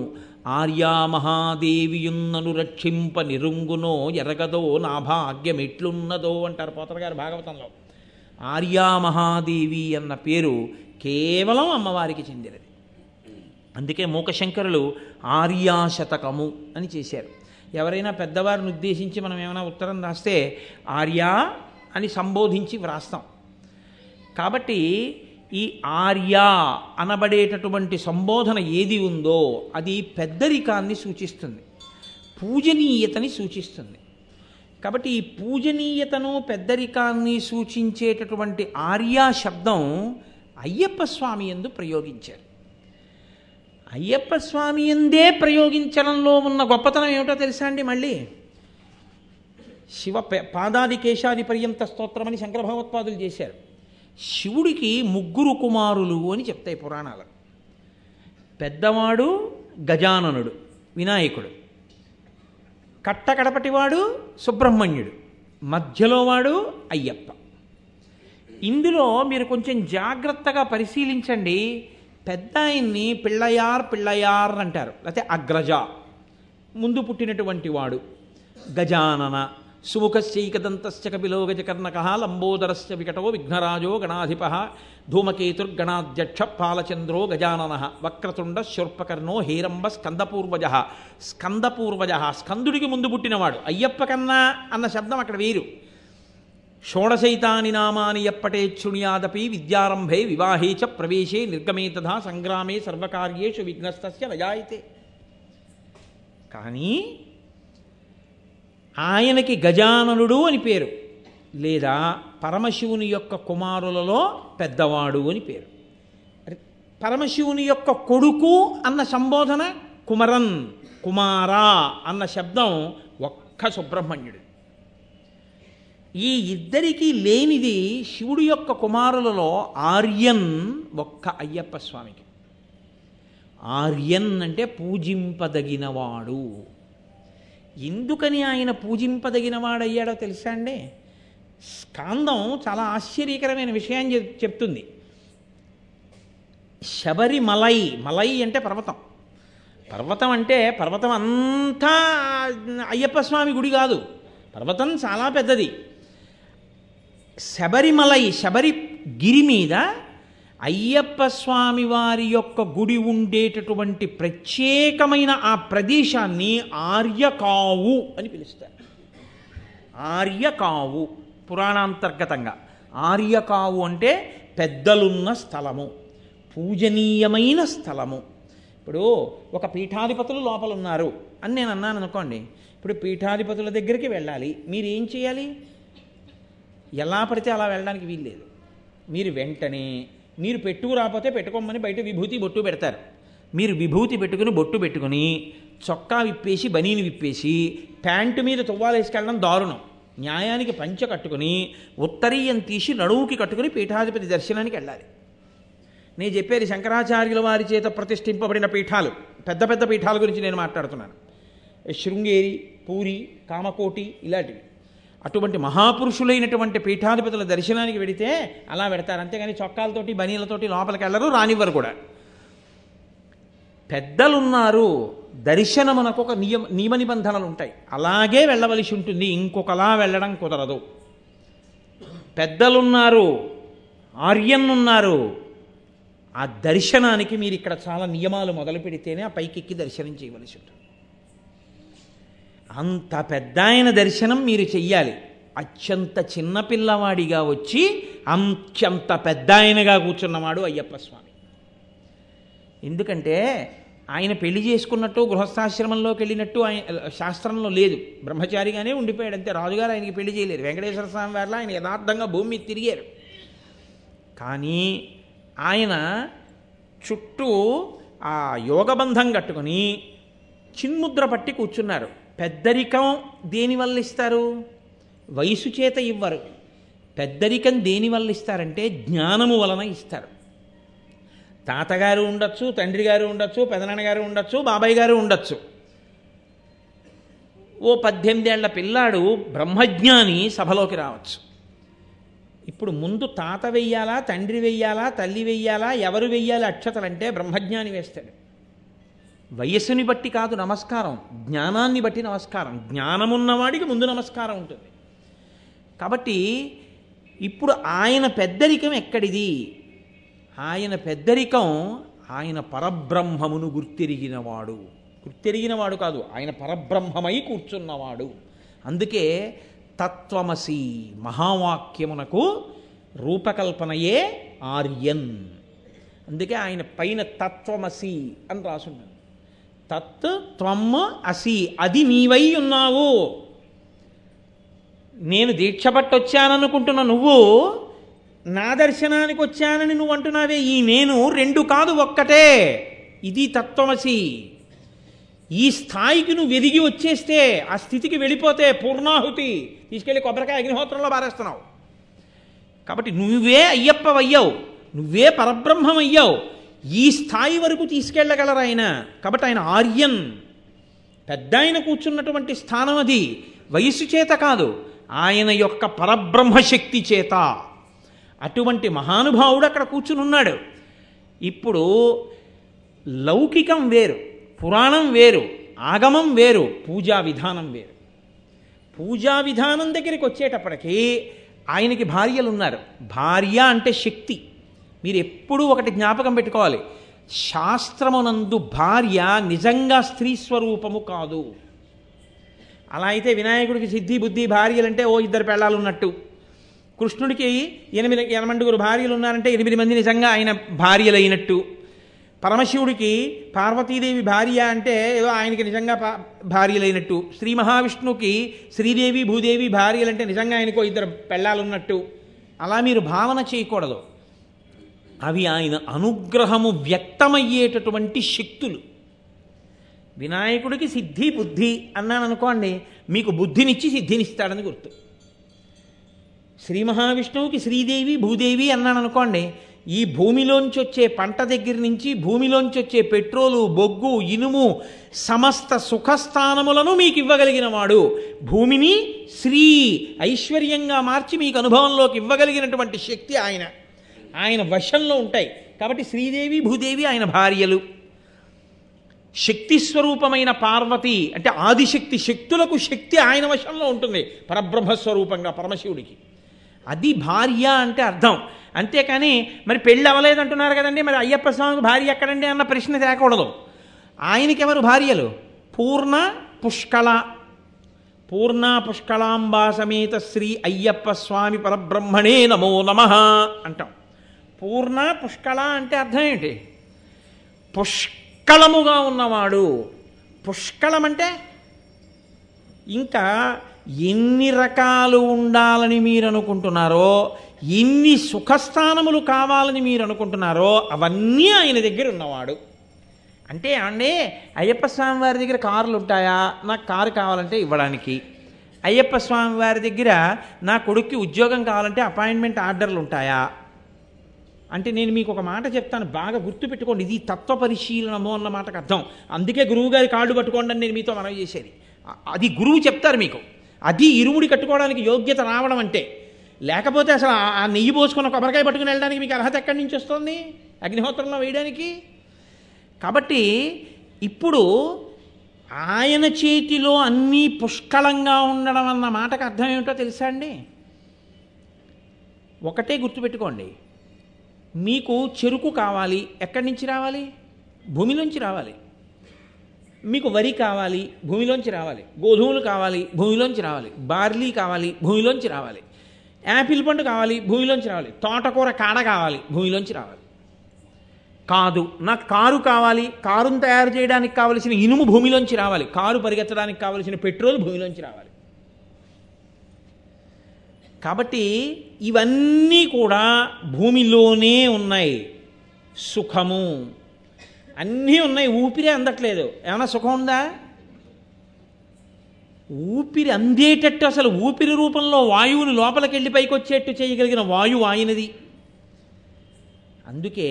Speaker 1: ఆర్యా మహాదేవియున్నను రక్షింప నిరుంగునో ఎరగదో నా భాగ్యమెట్లున్నదో అంటారు పోతన గారు భాగవతంలో. ఆర్యా మహాదేవి అన్న పేరు కేవలం అమ్మవారికి చెందినది. అందుకే మూకశంకరులు ఆర్యాశతకము అని చేశారు. ఎవరైనా పెద్దవారిని ఉద్దేశించి మనం ఏమైనా ఉత్తరం రాస్తే ఆర్య అని సంబోధించి వ్రాస్తాం. కాబట్టి ఈ ఆర్య అనబడేటటువంటి సంబోధన ఏది ఉందో అది పెద్దరికాన్ని సూచిస్తుంది, పూజనీయతని సూచిస్తుంది. కాబట్టి ఈ పూజనీయతను పెద్దరికాన్ని సూచించేటటువంటి ఆర్య శబ్దం అయ్యప్ప స్వామి యందు ప్రయోగించారు. అయ్యప్ప స్వామి యందే ప్రయోగించడంలో ఉన్న గొప్పతనం ఏమిటో తెలుసా అండి? మళ్ళీ శివ పాదాది కేశాది పర్యంత స్తోత్రమని శంకర భగవత్పాదులు చేశారు. శివుడికి 3 కుమారులు అని చెప్తాయి పురాణాలు. పెద్దవాడు గజాననుడు వినాయకుడు, కట్టకడపటివాడు సుబ్రహ్మణ్యుడు, మధ్యలో వాడు అయ్యప్ప. ఇందులో మీరు కొంచెం జాగ్రత్తగా పరిశీలించండి. పెద్ద ఆయన్ని పిళ్ళయార్ అంటారు, లేకపోతే అగ్రజ, ముందు పుట్టినటువంటి వాడు. గజానన సుముఖశ్చైకదంతశ్చ కపిలో గజకర్ణక లంబోదరశ్చ వికటో విఘ్నరాజో గణాధిప ధూమకేతుర్గణాధ్యక్ష పాలచంద్రో గజానన వక్రతుండ శూర్పకర్ణో హేరంబ స్కందపూర్వజ. స్కందుడికి ముందు పుట్టినవాడు. అయ్యప్ప కన్నా అన్న శబ్దం అక్కడ వేరు. షోడశైతాని నామాని ఎప్పటే శృణ్యాదపి విద్యారంభే వివాహే చ ప్రవేశే నిర్గమే తథా సంగ్రామే సర్వకార్యేషు విఘ్నస్తస్య నజాయితే. కానీ ఆయనకి గజాననుడు అని పేరు, లేదా పరమశివుని యొక్క కుమారులలో పెద్దవాడు అని పేరు. పరమశివుని యొక్క కొడుకు అన్న సంబోధన కుమరన్, కుమారా అన్న శబ్దం ఒక్క సుబ్రహ్మణ్యుడు. ఈ ఇద్దరికీ లేనిది శివుడి యొక్క కుమారులలో ఆర్యన్ ఒక్క అయ్యప్ప స్వామికి. ఆర్యన్ అంటే పూజింపదగినవాడు. ఎందుకని ఆయన పూజింపదగినవాడయ్యాడో తెలుసా అండి? స్కాందం చాలా ఆశ్చర్యకరమైన విషయాన్ని చెప్తుంది. శబరిమలై, మలై అంటే పర్వతం. పర్వతం అంటే పర్వతం అంతా అయ్యప్ప స్వామి గుడి కాదు, పర్వతం చాలా పెద్దది. శబరిమలై, శబరిగిరి మీద అయ్యప్ప స్వామి వారి యొక్క గుడి ఉండేటటువంటి ప్రత్యేకమైన ఆ ప్రదేశాన్ని ఆర్యకావు అని పిలుస్తారు. ఆర్యకావు పురాణాంతర్గతంగా ఆర్యకావు అంటే పెద్దలున్న స్థలము, పూజనీయమైన స్థలము. ఇప్పుడు ఒక పీఠాధిపతులు లోపల ఉన్నారు అని నేను అన్నాను అనుకోండి. ఇప్పుడు పీఠాధిపతుల దగ్గరికి వెళ్ళాలి, మీరు ఏం చేయాలి? ఎలా పడితే అలా వెళ్ళడానికి వీల్లేదు. మీరు వెంటనే మీరు పెట్టుకు రాకపోతే పెట్టుకోమని బయట విభూతి బొట్టు పెడతారు. మీరు విభూతి పెట్టుకుని బొట్టు పెట్టుకుని చొక్కా విప్పేసి బనీని విప్పేసి ప్యాంటు మీద తువ్వాలేసుకెళ్ళడం దారుణం. న్యాయానికి పంచె కట్టుకుని ఉత్తరీయం తీసి నడువుకి కట్టుకుని పీఠాధిపతి దర్శనానికి వెళ్ళాలి. నేను చెప్పేది శంకరాచార్యుల వారి చేత ప్రతిష్ఠింపబడిన పీఠాలు, పెద్ద పెద్ద పీఠాల గురించి నేను మాట్లాడుతున్నాను. శృంగేరి, పూరి, కామకోటి ఇలాంటివి. అటువంటి మహాపురుషులైనటువంటి పీఠాధిపతుల దర్శనానికి వెడితే అలా పెడతారు. అంతేగాని చొక్కాలతోటి బనీలతోటి లోపలికి వెళ్ళరు, రానివ్వరు కూడా. పెద్దలున్నారు, దర్శనమునకు ఒక నియమ నిబంధనలు ఉంటాయి, అలాగే వెళ్ళవలసి ఉంటుంది, ఇంకొకలా వెళ్ళడం కుదరదు. పెద్దలున్నారు, ఆర్యన్నున్నారు, ఆ దర్శనానికి మీరు ఇక్కడ చాలా నియమాలు మొదలు పెడితేనే ఆ పైకెక్కి దర్శనం చేయవలసి ఉంటుంది. అంత పెద్ద ఆయన దర్శనం మీరు చెయ్యాలి. అత్యంత చిన్నపిల్లవాడిగా వచ్చి అంత్యంత పెద్ద ఆయనగా కూర్చున్నవాడు అయ్యప్ప స్వామి. ఎందుకంటే ఆయన పెళ్లి చేసుకున్నట్టు గృహస్థాశ్రమంలోకి వెళ్ళినట్టు ఆయన శాస్త్రంలో లేదు, బ్రహ్మచారిగానే ఉండిపోయాడు అంతే. రాజుగారు ఆయనకి పెళ్లి చేయలేరు. వెంకటేశ్వర స్వామి వారిలో ఆయన యథార్థంగా భూమి మీద తిరిగారు. కానీ ఆయన చుట్టూ ఆ యోగబంధం కట్టుకొని చిన్ముద్ర పట్టి కూర్చున్నారు. పెద్దరికం దేనివల్ల ఇస్తారు? వయసు చేత ఇవ్వరు. పెద్దరికం దేనివల్ల ఇస్తారంటే జ్ఞానము వలన ఇస్తారు. తాతగారు ఉండొచ్చు, తండ్రి గారు ఉండొచ్చు, పెదనాన్నగారు ఉండొచ్చు, బాబాయ్ గారు ఉండొచ్చు. ఓ 18 ఏళ్ల పిల్లాడు బ్రహ్మజ్ఞాని సభలోకి రావచ్చు. ఇప్పుడు ముందు తాత వెయ్యాలా, తండ్రి వెయ్యాలా, తల్లి వెయ్యాలా, ఎవరు వెయ్యాలి అక్షతలంటే బ్రహ్మజ్ఞాని వేస్తాడు. వయస్సుని బట్టి కాదు నమస్కారం, జ్ఞానాన్ని బట్టి నమస్కారం. జ్ఞానమున్నవాడికి ముందు నమస్కారం ఉంటుంది. కాబట్టి ఇప్పుడు ఆయన పెద్దరికం ఎక్కడిది? ఆయన పెద్దరికం ఆయన పరబ్రహ్మమును గుర్తెరిగినవాడు. గుర్తెరిగినవాడు కాదు, ఆయన పరబ్రహ్మమై కూర్చున్నవాడు. అందుకే తత్వమసి మహావాక్యమునకు రూపకల్పనయే ఆర్యన్. అందుకే ఆయన పైన తత్వమసి అని రాసున్నాడు. తత్ త్వం అసి, అది నీవై ఉన్నావు. నేను దీక్ష పట్టొచ్చాననుకుంటున్న నువ్వు నా దర్శనానికి వచ్చానని నువ్వు అంటున్నావే, ఈ నేను రెండు కాదు ఒక్కటే. ఇది తత్వమసి. ఈ స్థాయికి నువ్వు ఎదిగి వచ్చేస్తే, ఆ స్థితికి వెళ్ళిపోతే పూర్ణాహుతి తీసుకెళ్ళి కొబ్బరికాయ అగ్నిహోత్రంలో బారేస్తున్నావు. కాబట్టి నువ్వే అయ్యప్పవయ్యావు, నువ్వే పరబ్రహ్మం అయ్యావు. ఈ స్థాయి వరకు తీసుకెళ్ళగలరు ఆయన. కాబట్టి ఆయన ఆర్యన్, పెద్ద ఆయన కూర్చున్నటువంటి స్థానం అది. వయస్సు చేత కాదు, ఆయన యొక్క పరబ్రహ్మశక్తి చేత. అటువంటి మహానుభావుడు అక్కడ కూర్చుని ఉన్నాడు. ఇప్పుడు లౌకికం వేరు, పురాణం వేరు, ఆగమం వేరు, పూజా విధానం వేరు. పూజా విధానం దగ్గరికి వచ్చేటప్పటికీ ఆయనకి భార్యలు ఉన్నారు. భార్య అంటే శక్తి. మీరు ఎప్పుడూ ఒకటి జ్ఞాపకం పెట్టుకోవాలి, శాస్త్రమునందు భార్య నిజంగా స్త్రీ స్వరూపము కాదు. అలా అయితే వినాయకుడికి సిద్ధి బుద్ధి భార్యలంటే ఓ 2 పెళ్ళాలు ఉన్నట్టు, కృష్ణుడికి 8 భార్యలు ఉన్నారంటే 8 మంది నిజంగా ఆయన భార్యలైనట్టు, పరమశివుడికి పార్వతీదేవి భార్య అంటే ఏదో ఆయనకి నిజంగా భార్యలైనట్టు, శ్రీ మహావిష్ణువుకి శ్రీదేవి భూదేవి భార్యలంటే నిజంగా ఆయనకో 2 పెళ్ళాలు ఉన్నట్టు. అలా మీరు భావన చేయకూడదు. అవి ఆయన అనుగ్రహము వ్యక్తమయ్యేటటువంటి శక్తులు. వినాయకుడికి సిద్ధి బుద్ధి అన్నాను అనుకోండి, మీకు బుద్ధినిచ్చి సిద్ధినిస్తాడని గుర్తు. శ్రీ మహావిష్ణువుకి శ్రీదేవి భూదేవి అన్నాను అనుకోండి, ఈ భూమిలోంచి వచ్చే పంట దగ్గర నుంచి భూమిలోంచి వచ్చే పెట్రోలు, బొగ్గు, ఇనుము, సమస్త సుఖస్థానములను మీకు ఇవ్వగలిగిన వాడు. భూమిని శ్రీ ఐశ్వర్యంగా మార్చి మీకు అనుభవంలోకి ఇవ్వగలిగినటువంటి శక్తి ఆయన వశంలో ఉంటాయి. కాబట్టి శ్రీదేవి భూదేవి ఆయన భార్యలు. శక్తి స్వరూపమైన పార్వతి అంటే ఆదిశక్తి, శక్తులకు శక్తి ఆయన వశంలో ఉంటుంది పరబ్రహ్మస్వరూపంగా పరమశివుడికి. అది భార్య అంటే అర్థం. అంతేకాని మరి పెళ్ళి అవ్వలేదంటున్నారు కదండి, మరి అయ్యప్ప స్వామికి భార్య ఎక్కడండి అన్న ప్రశ్న తేకూడదు. ఆయనకి ఎవరు భార్యలు? పూర్ణ పుష్కళ, పూర్ణ పుష్కళాంబా సమేత శ్రీ అయ్యప్ప స్వామి పరబ్రహ్మణే నమో నమః అంటాం. పూర్ణ పుష్కళ అంటే అర్థం ఏంటి? పుష్కళముగా ఉన్నవాడు. పుష్కళం అంటే ఇంకా ఎన్ని రకాలు ఉండాలని మీరు అనుకుంటున్నారో, ఎన్ని సుఖస్థానములు కావాలని మీరు అనుకుంటున్నారో అవన్నీ ఆయన దగ్గర ఉన్నవాడు. అంటే అండి, అయ్యప్ప స్వామి వారి దగ్గర కార్లు ఉంటాయా? నాకు కారు కావాలంటే ఇవ్వడానికి. అయ్యప్ప స్వామి వారి దగ్గర నా కొడుక్కి ఉద్యోగం కావాలంటే అపాయింట్మెంట్ ఆర్డర్లు ఉంటాయా అంటే, నేను మీకు ఒక మాట చెప్తాను, బాగా గుర్తుపెట్టుకోండి. ఇది తత్వ పరిశీలనము అన్న మాటకు అర్థం. అందుకే గురువు గారి కాళ్ళు కట్టుకోండి అని నేను మీతో మనవి చేసేది. అది గురువు చెప్తారు మీకు. అది ఇరుముడి కట్టుకోవడానికి యోగ్యత రావడం అంటే. లేకపోతే అసలు ఆ నెయ్యి పోసుకున్న కొబ్బరికాయ పట్టుకుని వెళ్ళడానికి మీకు అర్హత ఎక్కడి నుంచి వస్తుంది అగ్నిహోత్రంలో వేయడానికి? కాబట్టి ఇప్పుడు ఆయన చేతిలో అన్నీ పుష్కలంగా ఉండడం అన్న మాటకు అర్థం ఏమిటో తెలుసా అండి? ఒకటే గుర్తుపెట్టుకోండి, మీకు చెరుకు కావాలి, ఎక్కడి నుంచి రావాలి? భూమిలోంచి రావాలి. మీకు వరి కావాలి, భూమిలోంచి రావాలి. గోధుమలు కావాలి, భూమిలోంచి రావాలి. బార్లీ కావాలి, భూమిలోంచి రావాలి. యాపిల్ పండు కావాలి, భూమిలోంచి రావాలి. తోటకూర కాడ కావాలి, భూమిలోంచి రావాలి. కాదు, నాకు కారు కావాలి, కారును తయారు చేయడానికి కావలసిన ఇనుము భూమిలోంచి రావాలి. కారు పరిగెత్తడానికి కావలసిన పెట్రోల్ భూమిలోంచి రావాలి. కాబట్టి ఇవన్నీ కూడా భూమిలోనే ఉన్నాయి. సుఖము అన్నీ ఉన్నాయి, ఊపిరే అందట్లేదు. ఏమైనా సుఖం ఉందా? ఊపిరి అందేటట్టు, అసలు ఊపిరి రూపంలో వాయువుని లోపలికి వెళ్ళి పైకి వచ్చేట్టు చేయగలిగిన వాయువు ఆయనది. అందుకే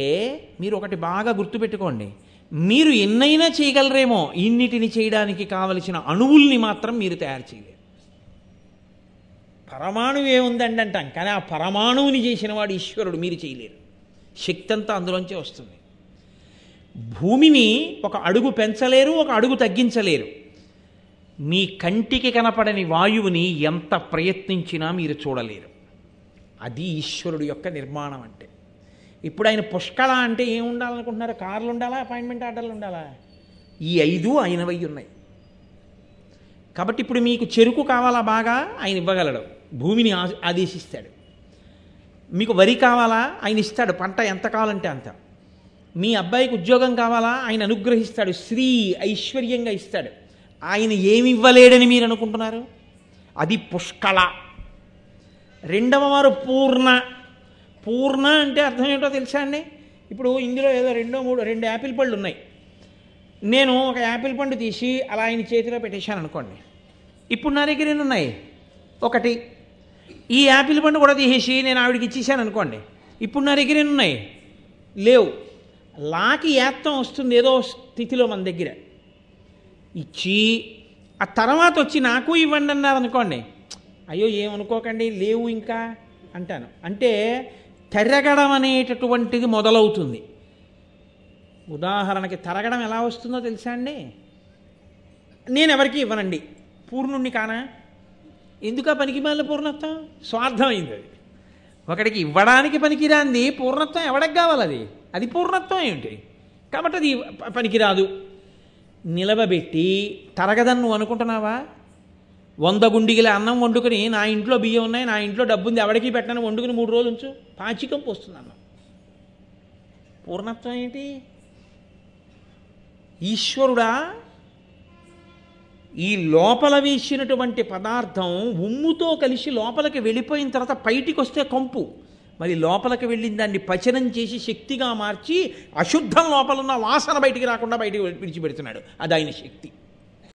Speaker 1: మీరు ఒకటి బాగా గుర్తుపెట్టుకోండి, మీరు ఎన్నైనా చేయగలరేమో, ఇన్నిటిని చేయడానికి కావలసిన అణువుల్ని మాత్రం మీరు తయారు చేయలేరు. పరమాణువు ఏముందండి అంటాం, కానీ ఆ పరమాణువుని చేసిన వాడు ఈశ్వరుడు, మీరు చేయలేరు. శక్తి అంతా అందులోంచే వస్తుంది. భూమిని ఒక అడుగు పెంచలేరు, ఒక అడుగు తగ్గించలేరు. మీ కంటికి కనపడని వాయువుని ఎంత ప్రయత్నించినా మీరు చూడలేరు. అది ఈశ్వరుడు యొక్క నిర్మాణం అంటే. ఇప్పుడు ఆయన పుష్కళ అంటే ఏం ఉండాలనుకుంటున్నారు? కార్లు ఉండాలా, అపాయింట్మెంట్ ఆర్డర్లు ఉండాలా? ఈ 5 ఆయనవై ఉన్నాయి. కాబట్టి ఇప్పుడు మీకు చెరుకు కావాలా, బాగా ఆయన ఇవ్వగలడు, భూమిని ఆదేశిస్తాడు. మీకు వరి కావాలా, ఆయన ఇస్తాడు, పంట ఎంత కావాలంటే అంత. మీ అబ్బాయికి ఉద్యోగం కావాలా, ఆయన అనుగ్రహిస్తాడు, శ్రీ ఐశ్వర్యంగా ఇస్తాడు. ఆయన ఏమి ఇవ్వలేడని మీరు అనుకుంటున్నారు? అది పుష్కళ. రెండవ వారు పూర్ణ. పూర్ణ అంటే అర్థం ఏంటో తెలుసా అండి? ఇప్పుడు ఇందులో ఏదో 2 యాపిల్ పళ్ళు ఉన్నాయి. నేను ఒక యాపిల్ పండు తీసి అలా ఆయన చేతిలో పెట్టేశాను అనుకోండి. ఇప్పుడు నా దగ్గర ఎన్ని ఉన్నాయి? 1. ఈ యాపిల్ పండు కూడా తీసేసి నేను ఆవిడికి ఇచ్చేసాను అనుకోండి. ఇప్పుడు నా దగ్గర ఎన్ని ఉన్నాయి? లేవు. లాకి యాత్తం వస్తుంది ఏదో స్థితిలో మన దగ్గర. ఇచ్చి ఆ తర్వాత వచ్చి నాకు ఇవ్వండి అన్నారు అనుకోండి, అయ్యో ఏమనుకోకండి లేవు ఇంకా అంటాను. అంటే తరగడం అనేటటువంటిది మొదలవుతుంది. ఉదాహరణకి తరగడం ఎలా వస్తుందో తెలుసా అండి? నేను ఎవరికి ఇవ్వనండి, పూర్ణుణ్ణి కానా? ఎందుకు ఆ పనికి మాలిన పూర్ణత్వం? స్వార్థమైంది అది. ఒకడికి ఇవ్వడానికి పనికిరాంది పూర్ణత్వం ఎవడికి కావాలి? అది పూర్ణత్వం ఏమిటి? కాబట్టి అది పనికిరాదు. నిలవబెట్టి తరగదని నువ్వు అనుకుంటున్నావా? 100 గుండిగిల అన్నం వండుకొని, నా ఇంట్లో బియ్యం ఉన్నాయి, నా ఇంట్లో డబ్బు ఉంది, ఎవడికి పెట్టాను, వండుకుని 3 రోజులు ఉంచు, పాచికం పోస్తుంది అన్నం. పూర్ణత్వం ఏంటి? ఈశ్వరుడా ఈ లోపల వేసినటువంటి పదార్థం ఉమ్ముతో కలిసి లోపలికి వెళ్ళిపోయిన తర్వాత బయటికి వస్తే కంపు, మరి లోపలికి వెళ్ళిన దాన్ని పచనం చేసి శక్తిగా మార్చి అశుద్ధం లోపల ఉన్న వాసన బయటికి రాకుండా బయటికి విడిచిపెడుతున్నాడు. అది ఆయన శక్తి.